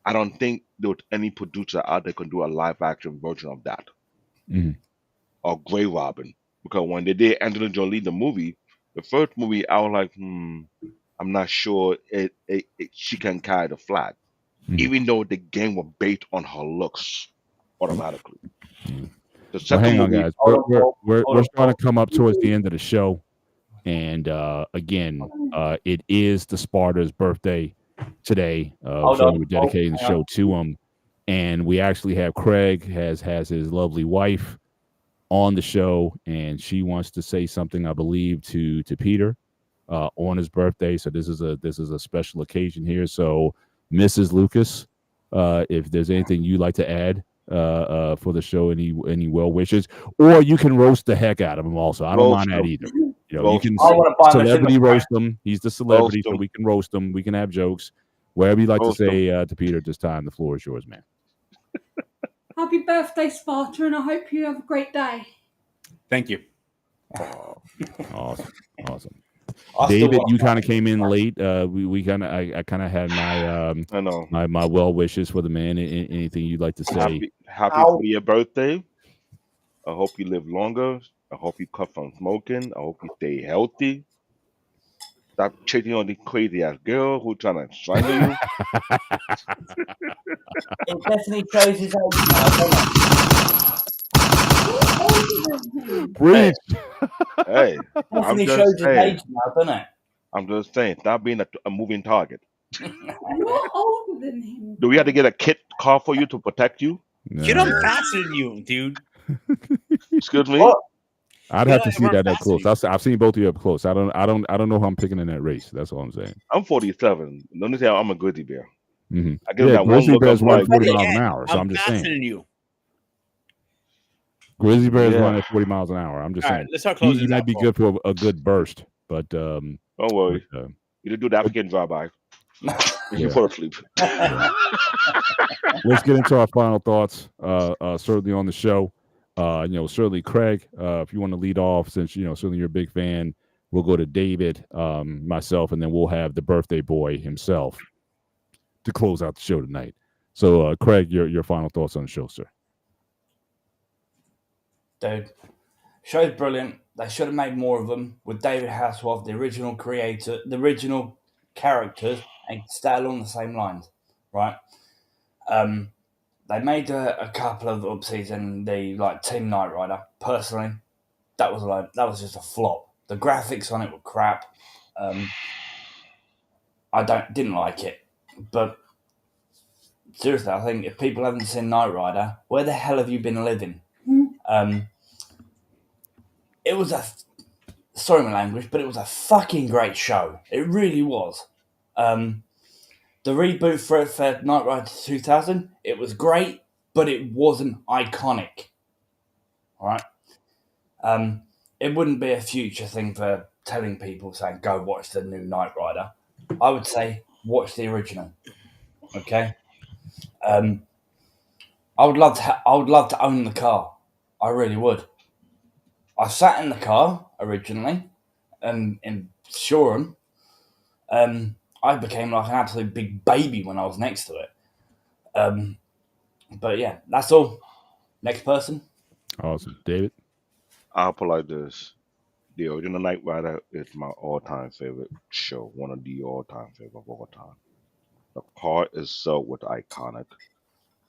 I don't think there was any producer out there could do a live action version of that. Or Grey Robin. Because when they did Angelina Jolie the movie, the first movie, I was like, I'm not sure she can carry the flag. Even though the game was based on her looks automatically. The second hang on, movie, guys. We're starting to come up towards the end of the show. And again, it is the Sparta's birthday today. So we're dedicating the show to him. And we actually have Craig has his lovely wife on the show, and she wants to say something, I believe, to Peter on his birthday. So this is a special occasion here. So Mrs. Lucas, if there's anything you'd like to add for the show, any well wishes, or you can roast the heck out of him also. I don't mind that either. You can celebrity roast him. He's the celebrity, so we can roast him. We can have jokes. Whatever you'd like to say to Peter at this time, the floor is yours, man. Happy birthday, Sparta, and I hope you have a great day. Thank you. Awesome. David, you kind of came in late. I kind of had my my well wishes for the man. Anything you'd like to say? Happy for your birthday. I hope you live longer. I hope you cut from smoking. I hope you stay healthy. Stop chasing on the crazy ass girl who trying to strangle you. It definitely shows his age now, doesn't it? Preach. Hey, Definitely shows his age now, doesn't it? I'm just saying, stop being a moving target. You're older than him. Do we have to get a kit car for you to protect you? Kid, I'm faster than you, dude. Excuse me? What? I'd have to see that up close. I've seen both of you up close. I don't know who I'm picking in that race. That's all I'm saying. I'm 47. Don't say I'm a grizzly bear. Mm-hmm. I give yeah, that grizzly one look. bears I'm run like, 40 miles an hour. So I'm just saying. You. Grizzly bears run at 40 miles an hour. I'm just saying. Right, let's start closing. He might be good for a good burst, but don't worry. You do the African drive-by. You fall asleep. Let's get into our final thoughts. Certainly on the show. Certainly Craig, if you want to lead off, since certainly you're a big fan, we'll go to David, myself, and then we'll have the birthday boy himself to close out the show tonight. So, Craig, your final thoughts on the show, sir. Dude, show's brilliant. They should have made more of them with David Hasselhoff, the original creator, the original characters, and stay along the same lines, right? They made a couple of oopsies in the Team Knight Rider. Personally, that was just a flop. The graphics on it were crap. I didn't like it, but seriously, I think if people haven't seen Knight Rider, where the hell have you been living? It was sorry my language, but it was a fucking great show. It really was. The reboot for Knight Rider 2000, it was great, but it wasn't iconic. All right? It wouldn't be a future thing for telling people, saying, go watch the new Knight Rider. I would say, watch the original. Okay? I would love to own the car. I really would. I sat in the car originally, in Shoreham. I became like an absolute big baby when I was next to it. But yeah, that's all. Next person. Awesome. David? I'll put like this. The original Knight Rider is my all-time favorite show. One of the all-time favorite of all time. The car itself was iconic.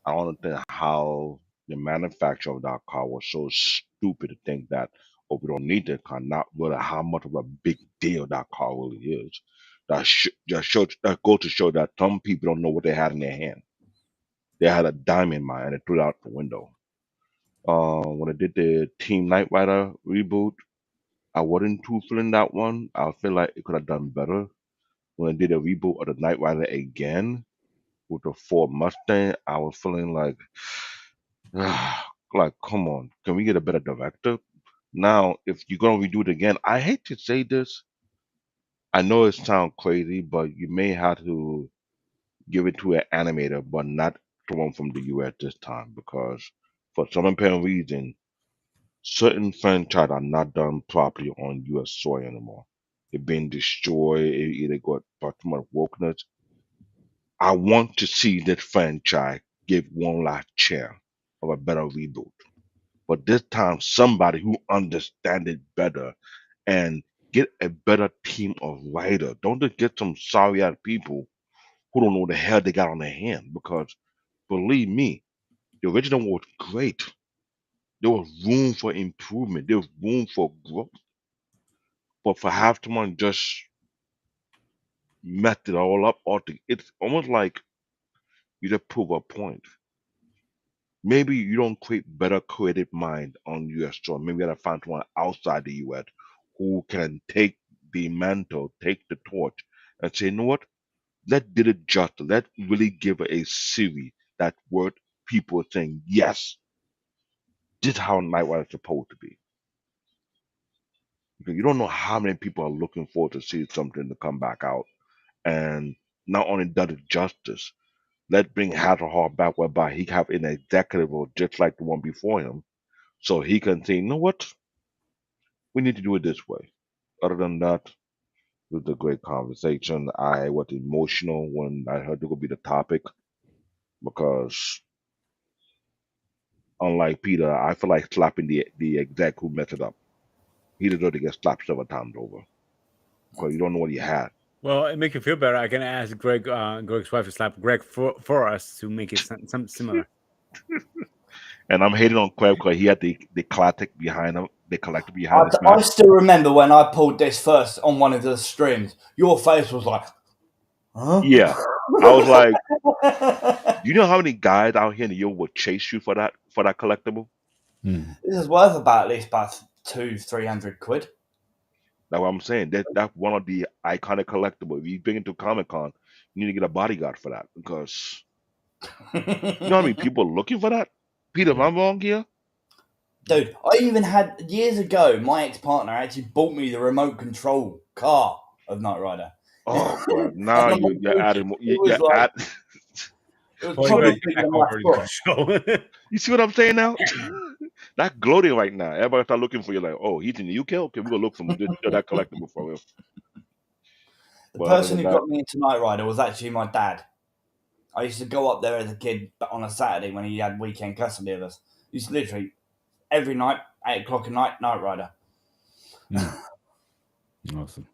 I don't understand how the manufacturer of that car was so stupid to think that, oh, we don't need that car, not really how much of a big deal that car really is. That goes to show that some people don't know what they had in their hand. They had a diamond mine and they threw it out the window. When I did the Team Knight Rider reboot, I wasn't too feeling that one. I feel like it could have done better. When I did a reboot of the Knight Rider again with the Ford Mustang, I was feeling like, come on, can we get a better director? Now, if you're gonna redo it again, I hate to say this. I know it sounds crazy, but you may have to give it to an animator, but not the one from the US this time, because for some apparent reason, certain franchises are not done properly on US soil anymore. They're being destroyed, it either got too much wokeness. I want to see this franchise give one last chance of a better reboot. But this time, somebody who understands it better and get a better team of writers. Don't just get some sorry-ass people who don't know what the hell they got on their hand. Because believe me, the original was great. There was room for improvement. There was room for growth. But for half someone just messed it all up, it's almost like you just prove a point. Maybe you don't create better creative mind on US soil. Maybe you gotta find someone outside the US who can take the mantle, take the torch, and say, you know what? Let's do it justice. Let's really give it a series that's worth people saying, yes, this is how Knight Rider is supposed to be. Because you don't know how many people are looking forward to see something to come back out. And not only does it justice, let's bring Hasselhoff back whereby he have an executive role just like the one before him. So he can say, you know what? We need to do it this way. Other than that, it was a great conversation. I was emotional when I heard it would be the topic because, unlike Peter, I feel like slapping the exec who messed it up. He deserved to get slapped several times over because you don't know what he had. Well, it makes you feel better. I can ask Greg's wife to slap Greg for us to make it some similar. And I'm hating on Craig because he had the classic behind him, the collector behind him. I still remember when I pulled this first on one of the streams. Your face was like, huh? Yeah. I was like, you know how many guys out here in the world would chase you for that collectible? This is worth about at least 200-300 quid. That's what I'm saying. That's one of the iconic collectibles. If you bring it to Comic Con, you need to get a bodyguard for that because you know how many people are looking for that. Peter, if I'm wrong here, Dude, I even had years ago. My ex-partner actually bought me the remote control car of Knight Rider. oh god, now And I'm you're like, adding more. it was like it was probably bigger than my foot. You see what I'm saying now? That's gloating right now. Everybody start looking for you like, oh, he's in the UK. Okay, we're gonna look for that collectible for him. The But other person than who that, got me into Knight Rider was actually my dad. I used to go up there as a kid on a Saturday when he had weekend custody of us. Used to literally every night, 8 o'clock at night, Knight Rider. Awesome.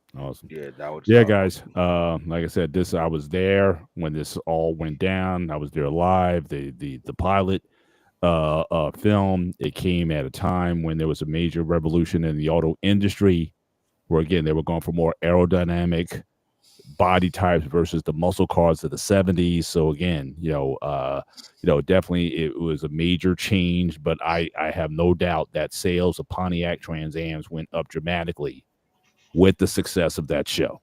yeah, that was Yeah, guys. Like I said, I was there when this all went down. I was there live. The pilot film. It came at a time when there was a major revolution in the auto industry, where again they were going for more aerodynamic body types versus the muscle cars of the 70s. So again, definitely it was a major change. But I have no doubt that sales of Pontiac Trans Ams went up dramatically with the success of that show.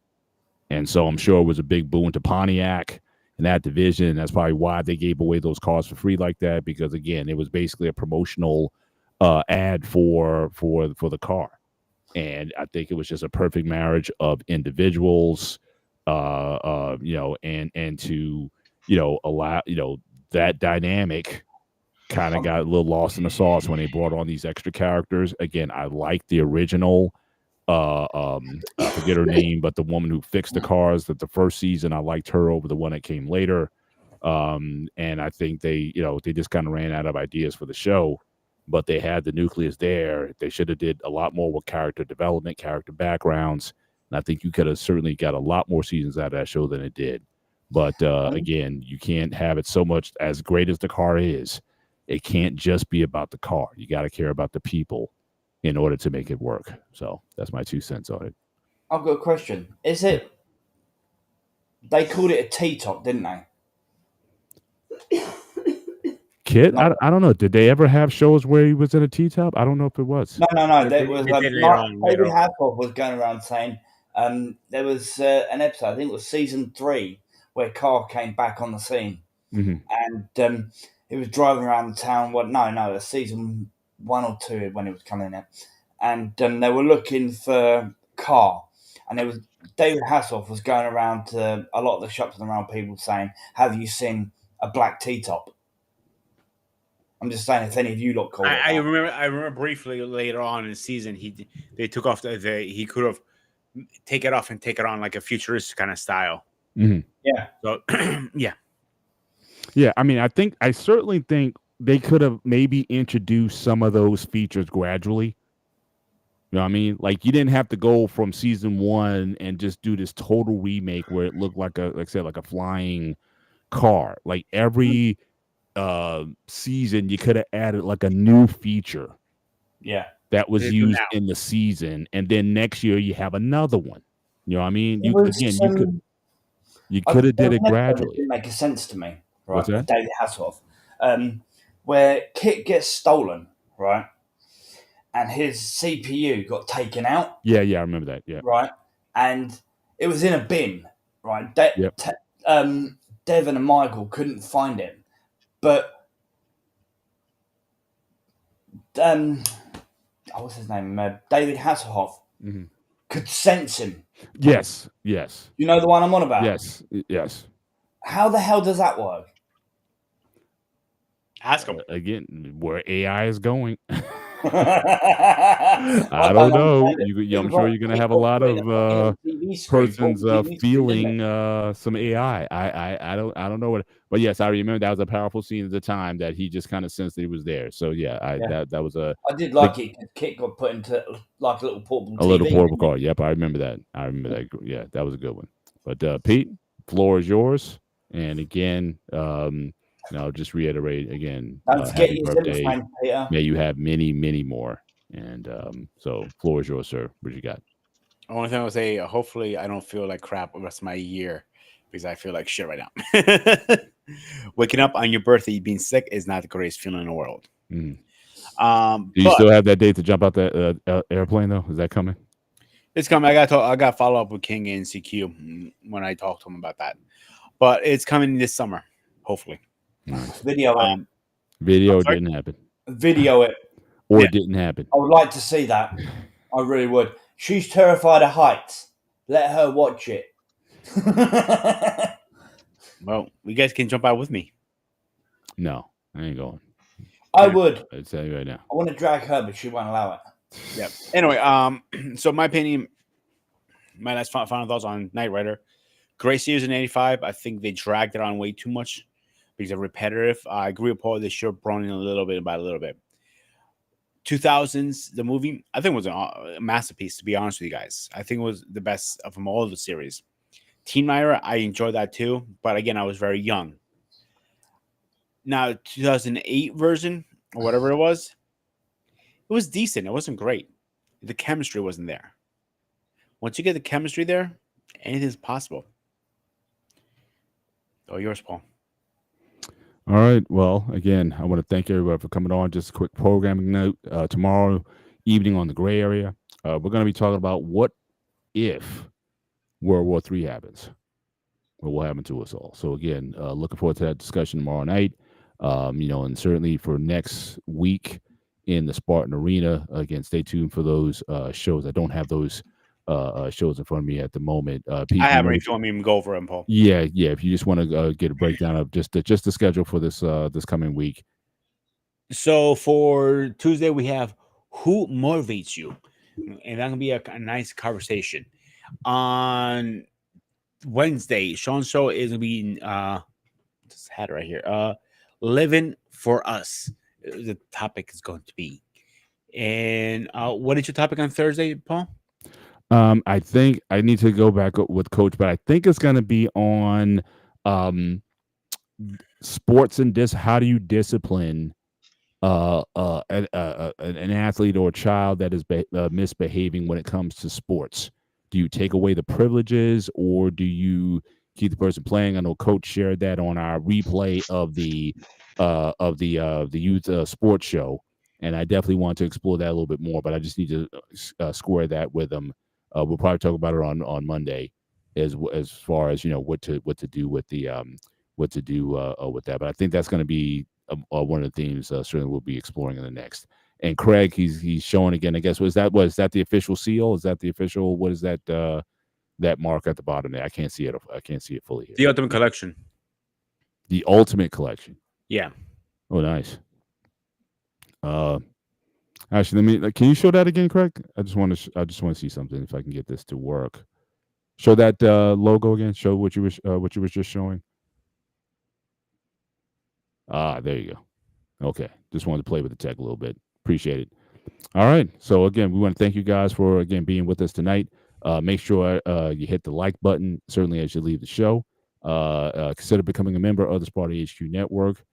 And so I'm sure it was a big boon to Pontiac in that division. And that's probably why they gave away those cars for free like that, because again, it was basically a promotional ad for the car. And I think it was just a perfect marriage of individuals, and to, allow, that dynamic kind of got a little lost in the sauce when they brought on these extra characters. Again, I like the original, I forget her name, but the woman who fixed the cars, that the first season, I liked her over the one that came later. And I think they just kind of ran out of ideas for the show, but they had the nucleus there. They should have did a lot more with character development, character backgrounds. And I think you could have certainly got a lot more seasons out of that show than it did. But again, you can't have it so much, as great as the car is, it can't just be about the car. You got to care about the people in order to make it work. So that's my 2 cents on it. I've got a question. Is it? They called it a T-top, didn't they? Kit, I don't know. Did they ever have shows where he was in a T-top? I don't know if it was. No. There was They did later on. David Hasselhoff was going around saying there was an episode, I think it was season 3, where Carr came back on the scene, and he was driving around the town. No, it was season 1 or 2 when it was coming in, and they were looking for Carr, and it was David Hasselhoff was going around to a lot of the shops and around people saying, "Have you seen a black T-top?" I'm just saying, if any of you lot call it. I remember briefly later on in the season, they took off he could have take it off and take it on like a futuristic kind of style. Mm-hmm. Yeah. So yeah. Yeah, I mean, I certainly think they could have maybe introduced some of those features gradually. You know what I mean? Like, you didn't have to go from season 1 and just do this total remake where it looked like a flying car. Like every season, you could have added like a new feature. Yeah. That was used in the season, and then next year you have another one. You know what I mean? You could have did it gradually. It didn't make sense to me, right? What's that? David Hasselhoff, where Kit gets stolen, right, and his CPU got taken out. Yeah, I remember that. Yeah, right, and it was in a bin, right. Devin and Michael couldn't find him, but what's his name? David Hasselhoff could sense him. Yes. You know the one I'm on about? Yes. How the hell does that work? Ask him. Again, where AI is going. I don't know. I'm sure you're going to have a lot of persons feeling some AI. I don't know what, but yes, I remember that was a powerful scene at the time that he just kind of sensed that he was there. So that was a. I did like it. Kit got put into like a little portable TV. A little portable car. Yep, I remember that. Yeah, that was a good one. But Pete, floor is yours. And again, I'll just reiterate again. Don't forget happy your birthday. friend, Peter. May you have many, many more. And so, floor is yours, sir. What you got? Only thing I would say, hopefully, I don't feel like crap the rest of my year, because I feel like shit right now. Waking up on your birthday being sick is not the greatest feeling in the world. Do you still have that date to jump out the airplane though? Is that coming? It's coming. I got follow up with King and CQ when I talked to him about that. But it's coming this summer, hopefully. Nice. Video it. Video didn't happen. Video it. Or it didn't happen. I would like to see that. I really would. She's terrified of heights. Let her watch it. Well, you guys can jump out with me. No, I ain't going. I would. I'll tell you right now. I want to drag her, but she won't allow it. Yep. Anyway, so my opinion, my last final thoughts on Knight Rider. Great series in 85. I think they dragged it on way too much because they're repetitive. I agree with Paul. They should have brought in a little bit. 2000s, the movie, I think was a masterpiece, to be honest with you guys. I think it was the best of them all of the series. Teen Rider, I enjoyed that too. But again, I was very young. Now, 2008 version, or whatever it was decent. It wasn't great. The chemistry wasn't there. Once you get the chemistry there, anything's possible. Oh, yours, Paul. All right. Well, again, I want to thank everybody for coming on. Just a quick programming note. Tomorrow evening on the Gray Area, we're going to be talking about what if World War III happens. What will happen to us all. So again, looking forward to that discussion tomorrow night. And certainly for next week in the Spartan Arena. Again, stay tuned for those shows. I don't have those shows in front of me at the moment. Pete, I have. If you want me to go over them, Paul. Yeah. If you just want to get a breakdown of just the schedule for this coming week. So for Tuesday, we have Who Motivates You, and that's gonna be a nice conversation. On Wednesday, Sean's show is gonna be just had it right here. Living for Us. The topic is going to be. And what is your topic on Thursday, Paul? I think I need to go back with Coach, but I think it's going to be on sports and how do you discipline an athlete or a child that is misbehaving when it comes to sports. Do you take away the privileges or do you keep the person playing? I know Coach shared that on our replay of the youth sports show, and I definitely want to explore that a little bit more. But I just need to square that with them. We'll probably talk about it on Monday, as far as what to do with the with that. But I think that's going to be one of the themes. Certainly, we'll be exploring in the next. And Craig, he's showing again. I guess was that the official seal? Is that the official? What is that? That mark at the bottom there. I can't see it. I can't see it fully here. The Ultimate Collection. The Ultimate Collection. Yeah. Oh, nice. Actually, can you show that again, Craig? I just want to see something if I can get this to work. Show that logo again. Show what you were just showing. There you go. Okay. Just wanted to play with the tech a little bit. Appreciate it. All right. So again, we want to thank you guys for being with us tonight. Make sure you hit the like button, certainly as you leave the show. Consider becoming a member of the Sparta HQ Network.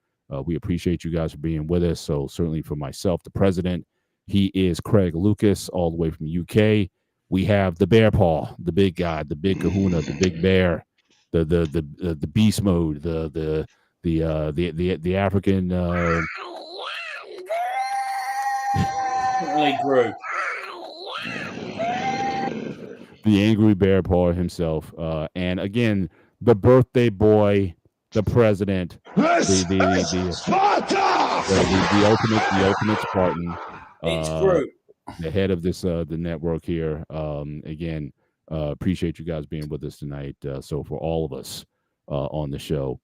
We appreciate you guys for being with us. So certainly for myself, the president, he is Craig Lucas, all the way from the UK. We have the Bear Paw, the big guy, the big kahuna, the big bear, the beast mode, the African Really grew. The angry Bear Paw himself, and again, the birthday boy, the president, the ultimate Spartan, the head of this the network here. Again, appreciate you guys being with us tonight. So for all of us on the show,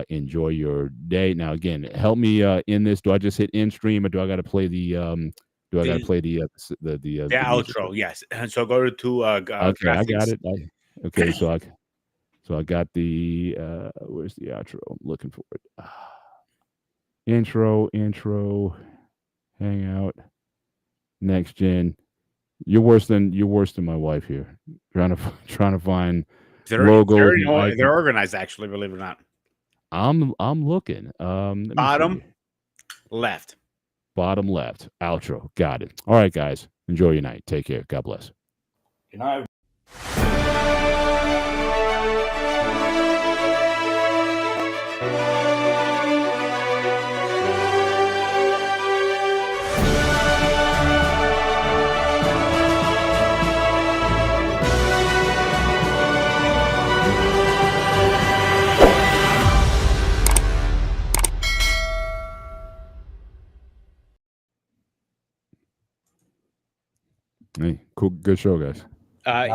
enjoy your day. Now, again, help me in this. Do I just hit end stream, or do I got to play the? Do I got to play the outro? Yes. And so go to okay, I got it. Okay, so I got the where's the outro? I'm looking for it. Intro, hangout, next gen. You're worse than my wife here. Trying to find logos. They're organized, actually, believe it or not. I'm looking. Bottom left. Bottom left. Outro. Got it. All right, guys. Enjoy your night. Take care. God bless. Good night. Hey, cool, good show, guys. Uh,